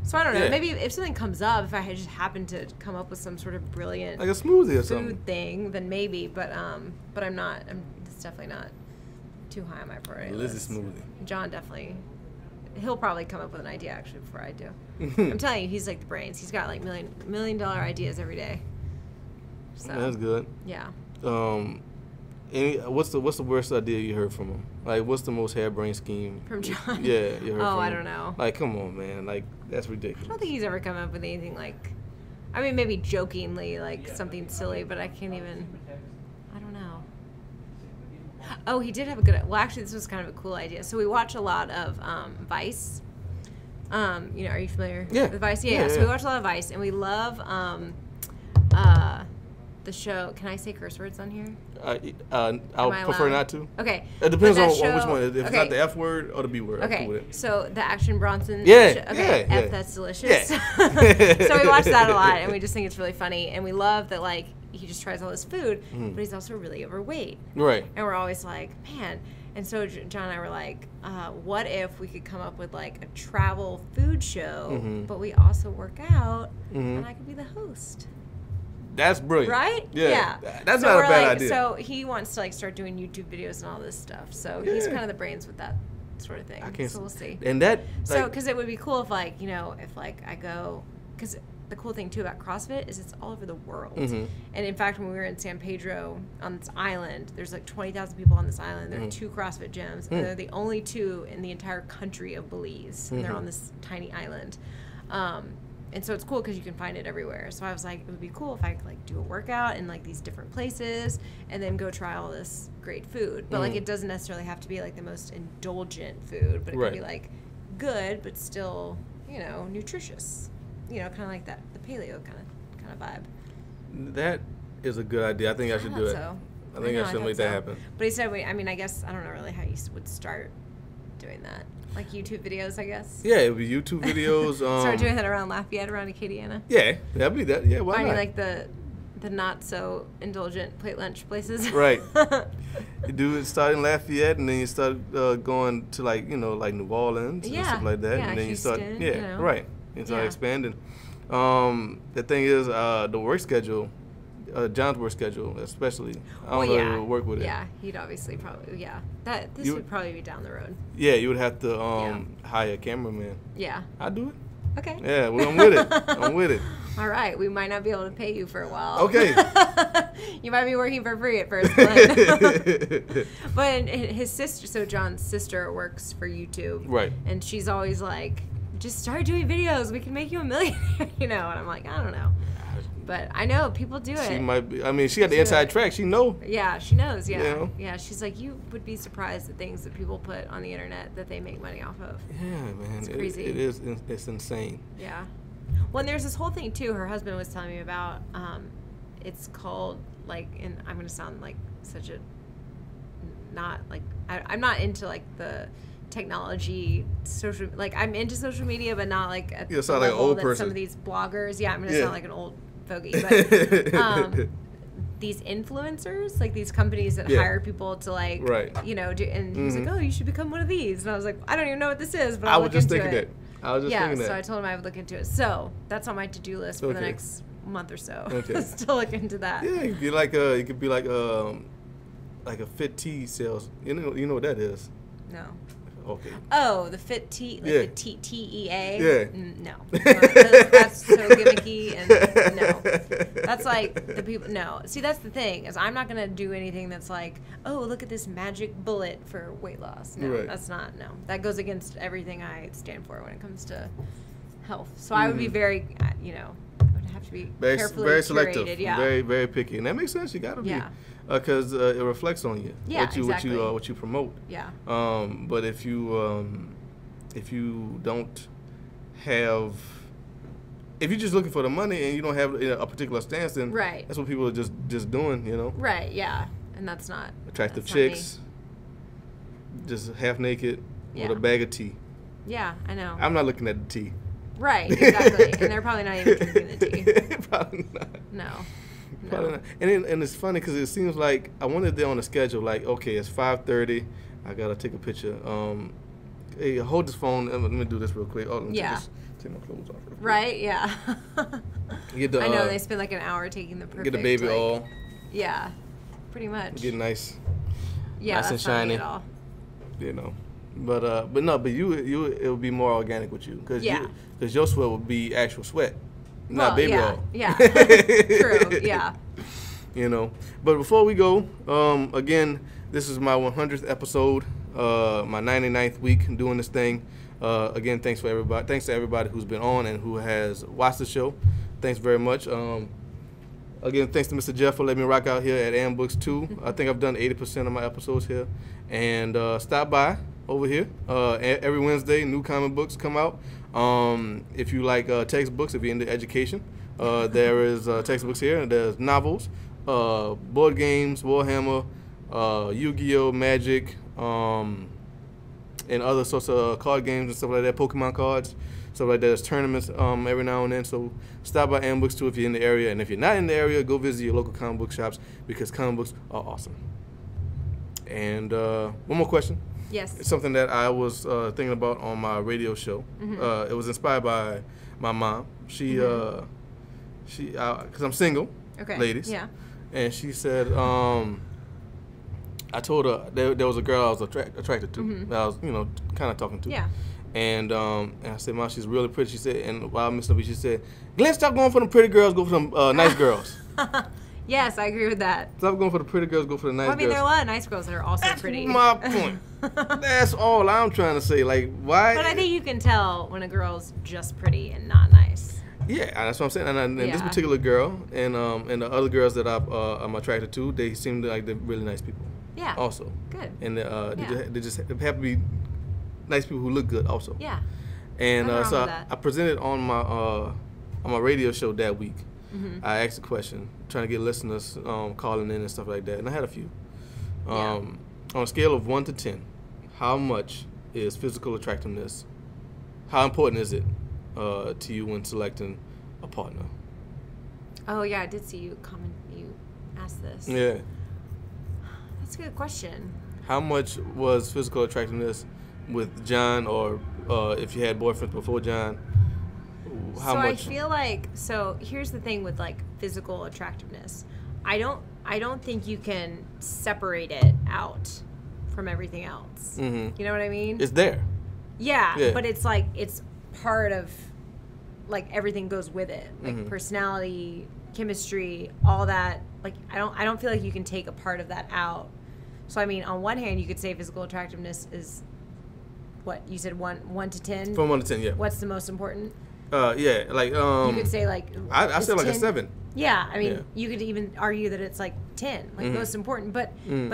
So I don't know. Yeah. Maybe if something comes up, if I just happen to come up with some sort of brilliant like a smoothie or food something thing, then maybe. But I'm not. It's definitely not too high on my priority list. Smoothie. John definitely. He'll probably come up with an idea actually before I do. I'm telling you, he's like the brains. He's got like million dollar ideas every day. So that's good. Yeah. What's the worst idea you heard from him? Like, what's the most harebrained scheme? From John? Yeah, you heard from him. I don't know. Like, come on, man. Like, that's ridiculous. I don't think he's ever come up with anything like, I mean, maybe jokingly, like something silly, but I can't even, I don't know. Oh, he did have a good, well, actually, this was kind of a cool idea. So we watch a lot of Vice. You know, are you familiar with Vice? Yeah. So we watch a lot of Vice, and we love, the show. Can I say curse words on here? I'll prefer not to. Okay. It depends on which one. If it's not the F word or the B word. Okay. I'm cool with it. So the Action Bronson. Yeah. Okay. Yeah. F, that's delicious. Yeah. So we watch that a lot, and we just think it's really funny, and we love that like he just tries all this food, but he's also really overweight. Right. And we're always like, man. And so John and I were like, what if we could come up with like a travel food show, but we also work out, and I could be the host. That's brilliant. Right? Yeah. That's not a bad idea. So he wants to like start doing YouTube videos and all this stuff. So he's kind of the brains with that sort of thing. So we'll see. And that, so because it would be cool if like, you know, if like I go, because the cool thing too about CrossFit is it's all over the world. And in fact, when we were in San Pedro on this island, there's like 20,000 people on this island. There are 2 CrossFit gyms. And they're the only 2 in the entire country of Belize. And they're on this tiny island. And so it's cool because you can find it everywhere. So I was like, it would be cool if I could like do a workout in like these different places and then go try all this great food. But like it doesn't necessarily have to be like the most indulgent food, but it could be like good, but still, you know, nutritious. You know, kind of like that, the paleo kind of vibe. That is a good idea. I think I should do it. So. I think I should make that happen. But he said, I mean, I guess, I don't know really how you would start doing that. Like YouTube videos, I guess? Yeah, it would be YouTube videos. Start doing that around Lafayette, around Acadiana? Yeah, that'd be that. Yeah, why not? Finding like the not so indulgent plate lunch places. Right. You do it start in Lafayette, and then you start going to like, you know, like New Orleans and stuff like that. Yeah, and then Houston, you start, you know. right. You start expanding. The thing is, the work schedule, John's work schedule especially, I don't know if it would work with it. Yeah, he'd obviously probably, this would probably be down the road. Yeah, you would have to hire a cameraman. Yeah. I'd do it. Okay. Yeah, well, I'm with it. I'm with it. All right, we might not be able to pay you for a while. Okay. You might be working for free at first, but his sister, so John's sister works for YouTube. Right. And she's always like, just start doing videos. We can make you a millionaire, you know. And I'm like, I don't know. But I know people do it. She might be. I mean, she got the inside track. She know. Yeah, she knows. Yeah, you know? Yeah. She's like, you would be surprised at things that people put on the internet that they make money off of. Yeah, man, it's crazy. It is. It's insane. Yeah. Well, and there's this whole thing too. Her husband was telling me about. It's called like, and I'm gonna sound like such a not like I'm not into like the technology social, like I'm into social media, but not like at the sound level like an old that person. some of these bloggers. Yeah, I'm gonna sound like an old fogey, but these influencers, like these companies that hire people to like, you know, do, and he's like, oh, you should become one of these, and I was like, I don't even know what this is, but I'll look into it. I was just thinking that. So I told him I would look into it. So that's on my to-do list for the next month or so. To look into that. Yeah, you could be like a fit tea sales. You know what that is? No. Okay. Oh, the fit tea, like the TEA. Yeah. No, that's so gimmicky, and no, that's like the people. No, see, that's the thing is I'm not gonna do anything that's like, oh, look at this magic bullet for weight loss. No, that's not. No, that goes against everything I stand for when it comes to health. So I would be very, you know, I would have to be carefully very curated, selective, very, very picky, and that makes sense. You gotta be. Because it reflects on you. Yeah, exactly. What you promote. Yeah. But if you don't have, if you're just looking for the money and you don't have a particular stance, then that's what people are just doing, you know. Right. Yeah. And that's not attractive chicks, just half naked with a bag of tea. Yeah, I know. I'm not looking at the tea. Right. Exactly. And they're probably not even drinking the tea. Probably not. No. No. And it's funny because it seems like I wanted there on the schedule. Like, okay, it's 5:30. I gotta take a picture. Hey, hold this phone. Let me do this real quick. Oh, let me take my clothes off. Real quick. Right? Yeah. I know they spend like an hour taking the perfect. Get the baby all. Yeah, pretty much. Get nice. Yeah, nice and shiny. At all. You know, but you it would be more organic with you because your sweat would be actual sweat. Not baby oil. Yeah. True. Yeah. You know, but before we go, again, this is my 100th episode, my 99th week doing this thing. Again, thanks to everybody who's been on and who has watched the show. Thanks very much. Again, thanks to Mr. Jeff for letting me rock out here at Ambooks 2. I think I've done 80% of my episodes here. And stop by over here. Every Wednesday, new comic books come out. If you like textbooks, if you're into education, there is textbooks here. There's novels. board games, Warhammer, Yu-Gi-Oh, Magic, and other sorts of card games and stuff like that, Pokemon cards, stuff like that. There's tournaments every now and then, so stop by Ambooks too if you're in the area. And if you're not in the area, go visit your local comic book shops because comic books are awesome. And one more question. Yes. It's something that I was thinking about on my radio show. Mm-hmm. It was inspired by my mom. She, because I'm single, ladies. Yeah. And she said, I told her there was a girl I was attracted to. Mm-hmm. That I was, kind of talking to. Yeah. And I said, Mom, she's really pretty. She said, and while I'm missing, she said, Glenn, stop going for them pretty girls, go for them nice girls. Yes, I agree with that. Stop going for the pretty girls, go for the nice girls. There are a lot of nice girls that are also pretty. That's my point. That's all I'm trying to say. Like, why? But I think you can tell when a girl's just pretty and not nice. Yeah, that's what I'm saying. And this particular girl and the other girls that I'm attracted to, they seem like they're really nice people. Yeah. Also. Good. And they just have to be nice people who look good also. Yeah. And so I presented on my radio show that week. Mm-hmm. I asked a question, trying to get listeners calling in and stuff like that, and I had a few. On a scale of 1 to 10, how much is physical attractiveness? How important is it to you when selecting a partner? Oh yeah, I did see you comment. You asked this. Yeah. That's a good question. How much was physical attractiveness with John, or if you had boyfriends before John? How much? I feel like, here's the thing with like physical attractiveness. I don't think you can separate it out from everything else. Mm-hmm. You know what I mean? It's there. Yeah, but it's like it's part of like everything goes with it. Like mm-hmm. personality, chemistry, all that. Like I don't feel like you can take a part of that out. So I mean, on one hand, you could say physical attractiveness is what you said 1 to 10. From 1 to 10, yeah. What's the most important? Yeah, like you could say like I said like 10? A 7. Yeah, I mean you could even argue that it's like 10, like mm-hmm. most important, but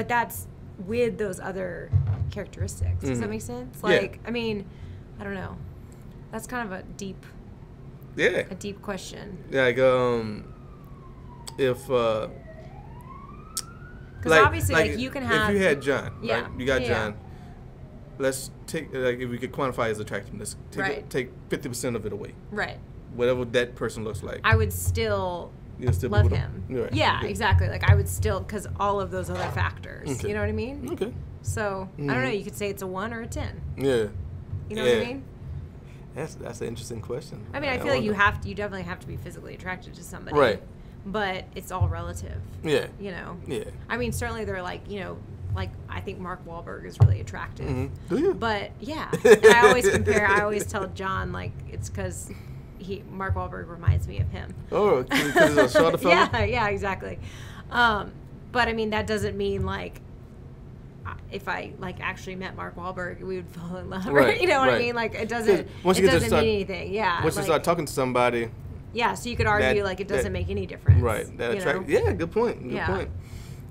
that's with those other characteristics. Mm-hmm. Does that make sense? Like I mean, I don't know. That's kind of a deep question. Yeah, like if because obviously like you can have if you had John, right? You got John. Yeah. Let's take, like, if we could quantify his attractiveness, take 50% of it away. Right. Whatever that person looks like. I would still love him. Right. Yeah, exactly. Like, I would still, because all of those other factors. Okay. You know what I mean? Okay. So, I don't know. You could say it's a 1 or a 10. Yeah. You know what I mean? That's an interesting question. I mean, I feel like you definitely have to be physically attracted to somebody. Right. But it's all relative. Yeah. You know? Yeah. I mean, certainly they're like, like I think Mark Wahlberg is really attractive. Mm-hmm. Do you? But yeah, and I always tell John like it's because Mark Wahlberg reminds me of him. Oh, because he's a shorter fella? Yeah, exactly. But I mean that doesn't mean like if I like actually met Mark Wahlberg we would fall in love. Right, you know what I mean? Like it doesn't mean anything. Yeah. Once you start talking to somebody. Yeah, so you could argue like it doesn't make any difference. Right. Yeah, good point.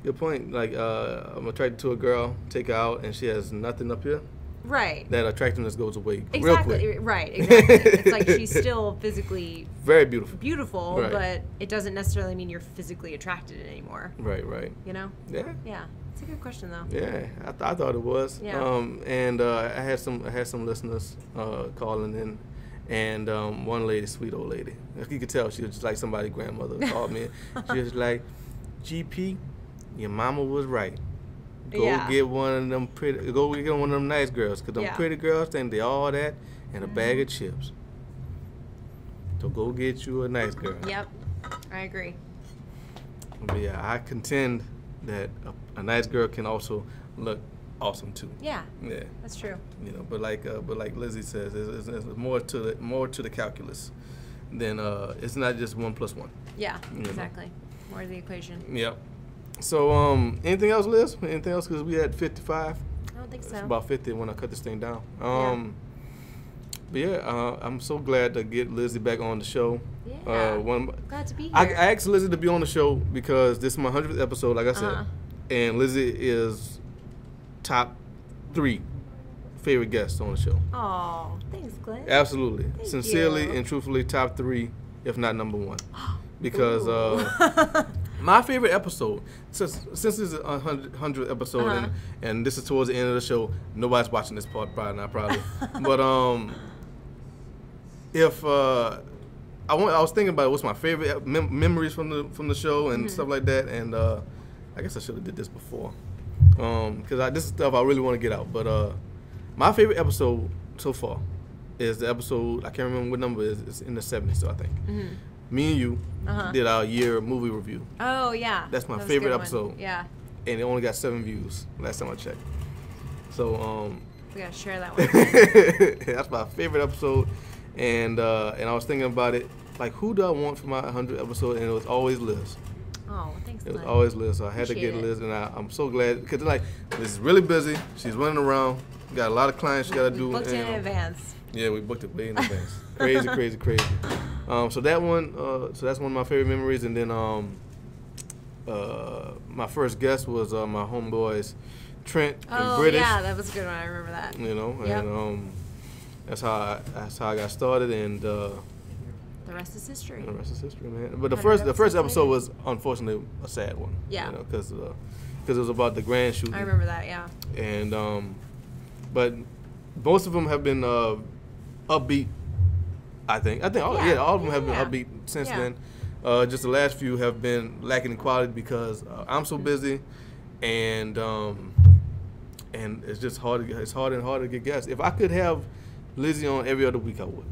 Good point. Like, I'm attracted to a girl, take her out, and she has nothing up here. Right. That attractiveness goes away real quick. Right, exactly. It's like she's still phically very beautiful. Right. But it doesn't necessarily mean you're physically attracted anymore. Right. You know? Yeah. Yeah. It's a good question, though. Yeah, I thought it was. Yeah. And I had some listeners calling in. And one lady, sweet old lady, you could tell she was just like somebody's grandmother called me. She was like, GP, your mama was right. Go get one of them nice girls. Because them pretty girls think they all that and a bag of chips. So go get you a nice girl. Yep, I agree. But yeah, I contend that a nice girl can also look awesome too. Yeah, that's true. But like Lizzie says, there's more to the calculus than it's not just 1 + 1. Yeah, exactly. More to the equation. Yep. So anything else, Liz? Anything else? Because we had 55. I don't think so. It's about 50 when I cut this thing down. But yeah, I'm so glad to get Lizzie back on the show. Yeah. Glad to be here. I asked Lizzie to be on the show because this is my 100th episode, like I said, and Lizzie is top 3 favorite guests on the show. Oh, thanks, Glenn. Absolutely. Thank Sincerely you. and truthfully, top 3, if not number 1. Because My favorite episode, since this is a 100th episode, and this is towards the end of the show, nobody's watching this part, probably not, but if I was thinking about what's my favorite memories from the show and stuff like that, and I guess I should have did this before, because this is stuff I really want to get out. But my favorite episode so far is the episode, I can't remember what number it is. It's in the 70s, so I think. Me and you did our year movie review. Oh, yeah. That's my favorite episode. Yeah. And it only got 7 views last time I checked. So we gotta share that one. that's my favorite episode. And I was thinking about it, like, who do I want for my 100th episode? And it was always Liz. Oh, thanks, It was always Liz, so I had to get Liz, and I'm so glad, because like, Liz is really busy. She's running around. Got a lot of clients she got to do. We booked it in advance. Yeah, we booked it way in advance. Crazy. So that one, so that's one of my favorite memories. And then my first guest was my homeboys, Trent and British. Oh yeah, that was a good one. I remember that. You know, and that's how I got started, and the rest is history. The rest is history, man. But the first episode was unfortunately a sad one. Yeah. You know, because it was about the grand shooting. I remember that. Yeah. And but most of them have been upbeat. I think all of them have been upbeat since then. Just the last few have been lacking in quality because I'm so busy, and it's just hard. It's harder and harder to get guests. If I could have Lizzie on every other week, I would.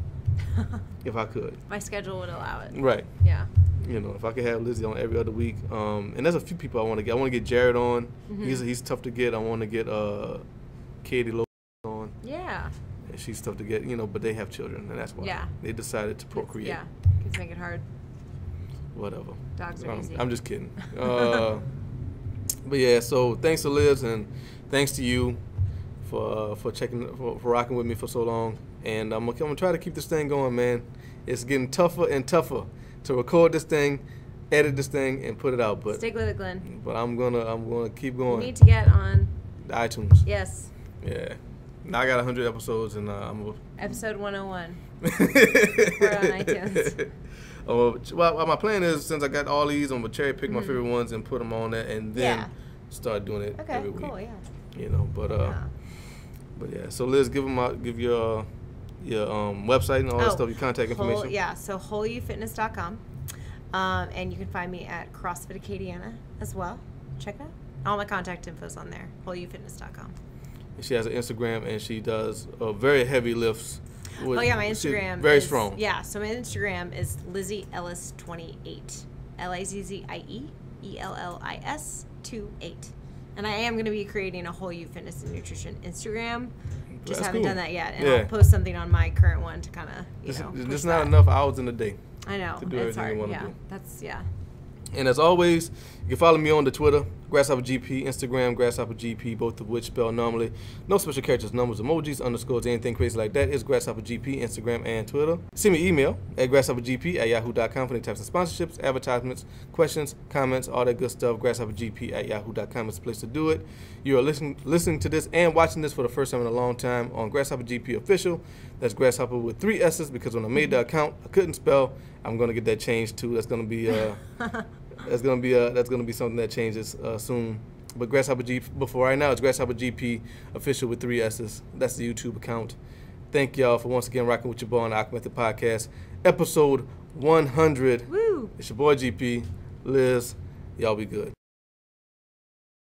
If I could. My schedule would allow it. Right. Yeah. You know, if I could have Lizzie on every other week, and there's a few people I want to get. I want to get Jared on. He's tough to get. I want to get Katie Lowe on. Yeah. And she's tough to get, you know, but they have children, and that's why they decided to procreate. Yeah. Kids make it hard. Whatever. Dogs are easy. I'm just kidding. But yeah, so thanks to Liz, and thanks to you for rocking with me for so long. And I'm gonna try to keep this thing going, man. It's getting tougher and tougher to record this thing, edit this thing, and put it out. But stick with it, Glenn. But I'm gonna keep going. You need to get on iTunes. Yes. Yeah. Now I got 100 episodes, and I'm episode 101. We're on iTunes. Well, my plan is, since I got all these, I'm gonna cherry pick my favorite ones and put them on there, and then start doing it every week. Cool, yeah. You know, but yeah. So Liz, give your website and all that stuff, your contact information. Yeah. So wholeyoufitness.com, and you can find me at CrossFit Acadiana as well. Check it out. All my contact info's on there. wholeyoufitness.com. She has an Instagram, and she does very heavy lifts. My Instagram very is strong. Yeah, so my Instagram is Lizzie Ellis 28, LIZZIE ELLIS 28, and I am going to be creating a Whole You Fitness and Nutrition Instagram. Just haven't done that yet, and I'll post something on my current one to kind of There's not enough hours in the day. I know to do it's everything hard. you want to do. And as always, you can follow me on the Twitter, GrasshopperGP, Instagram, GrasshopperGP, both of which spelled normally. No special characters, numbers, emojis, underscores, anything crazy like that. It's GrasshopperGP, Instagram, and Twitter. Send me email at GrasshopperGP@yahoo.com for any types of sponsorships, advertisements, questions, comments, all that good stuff. GrasshopperGP@yahoo.com is the place to do it. You are listening to this and watching this for the first time in a long time on GrasshopperGP Official. That's Grasshopper with 3 S's, because when I made the account, I couldn't spell. I'm gonna get that changed too. That's gonna be that's gonna be something that changes soon. But Grasshopper GP, before right now, it's Grasshopper GP Official with 3 S's. That's the YouTube account. Thank y'all for once again rocking with your boy on the AquaMethodPodcast, episode 100. Woo! It's your boy GP, Liz. Y'all be good.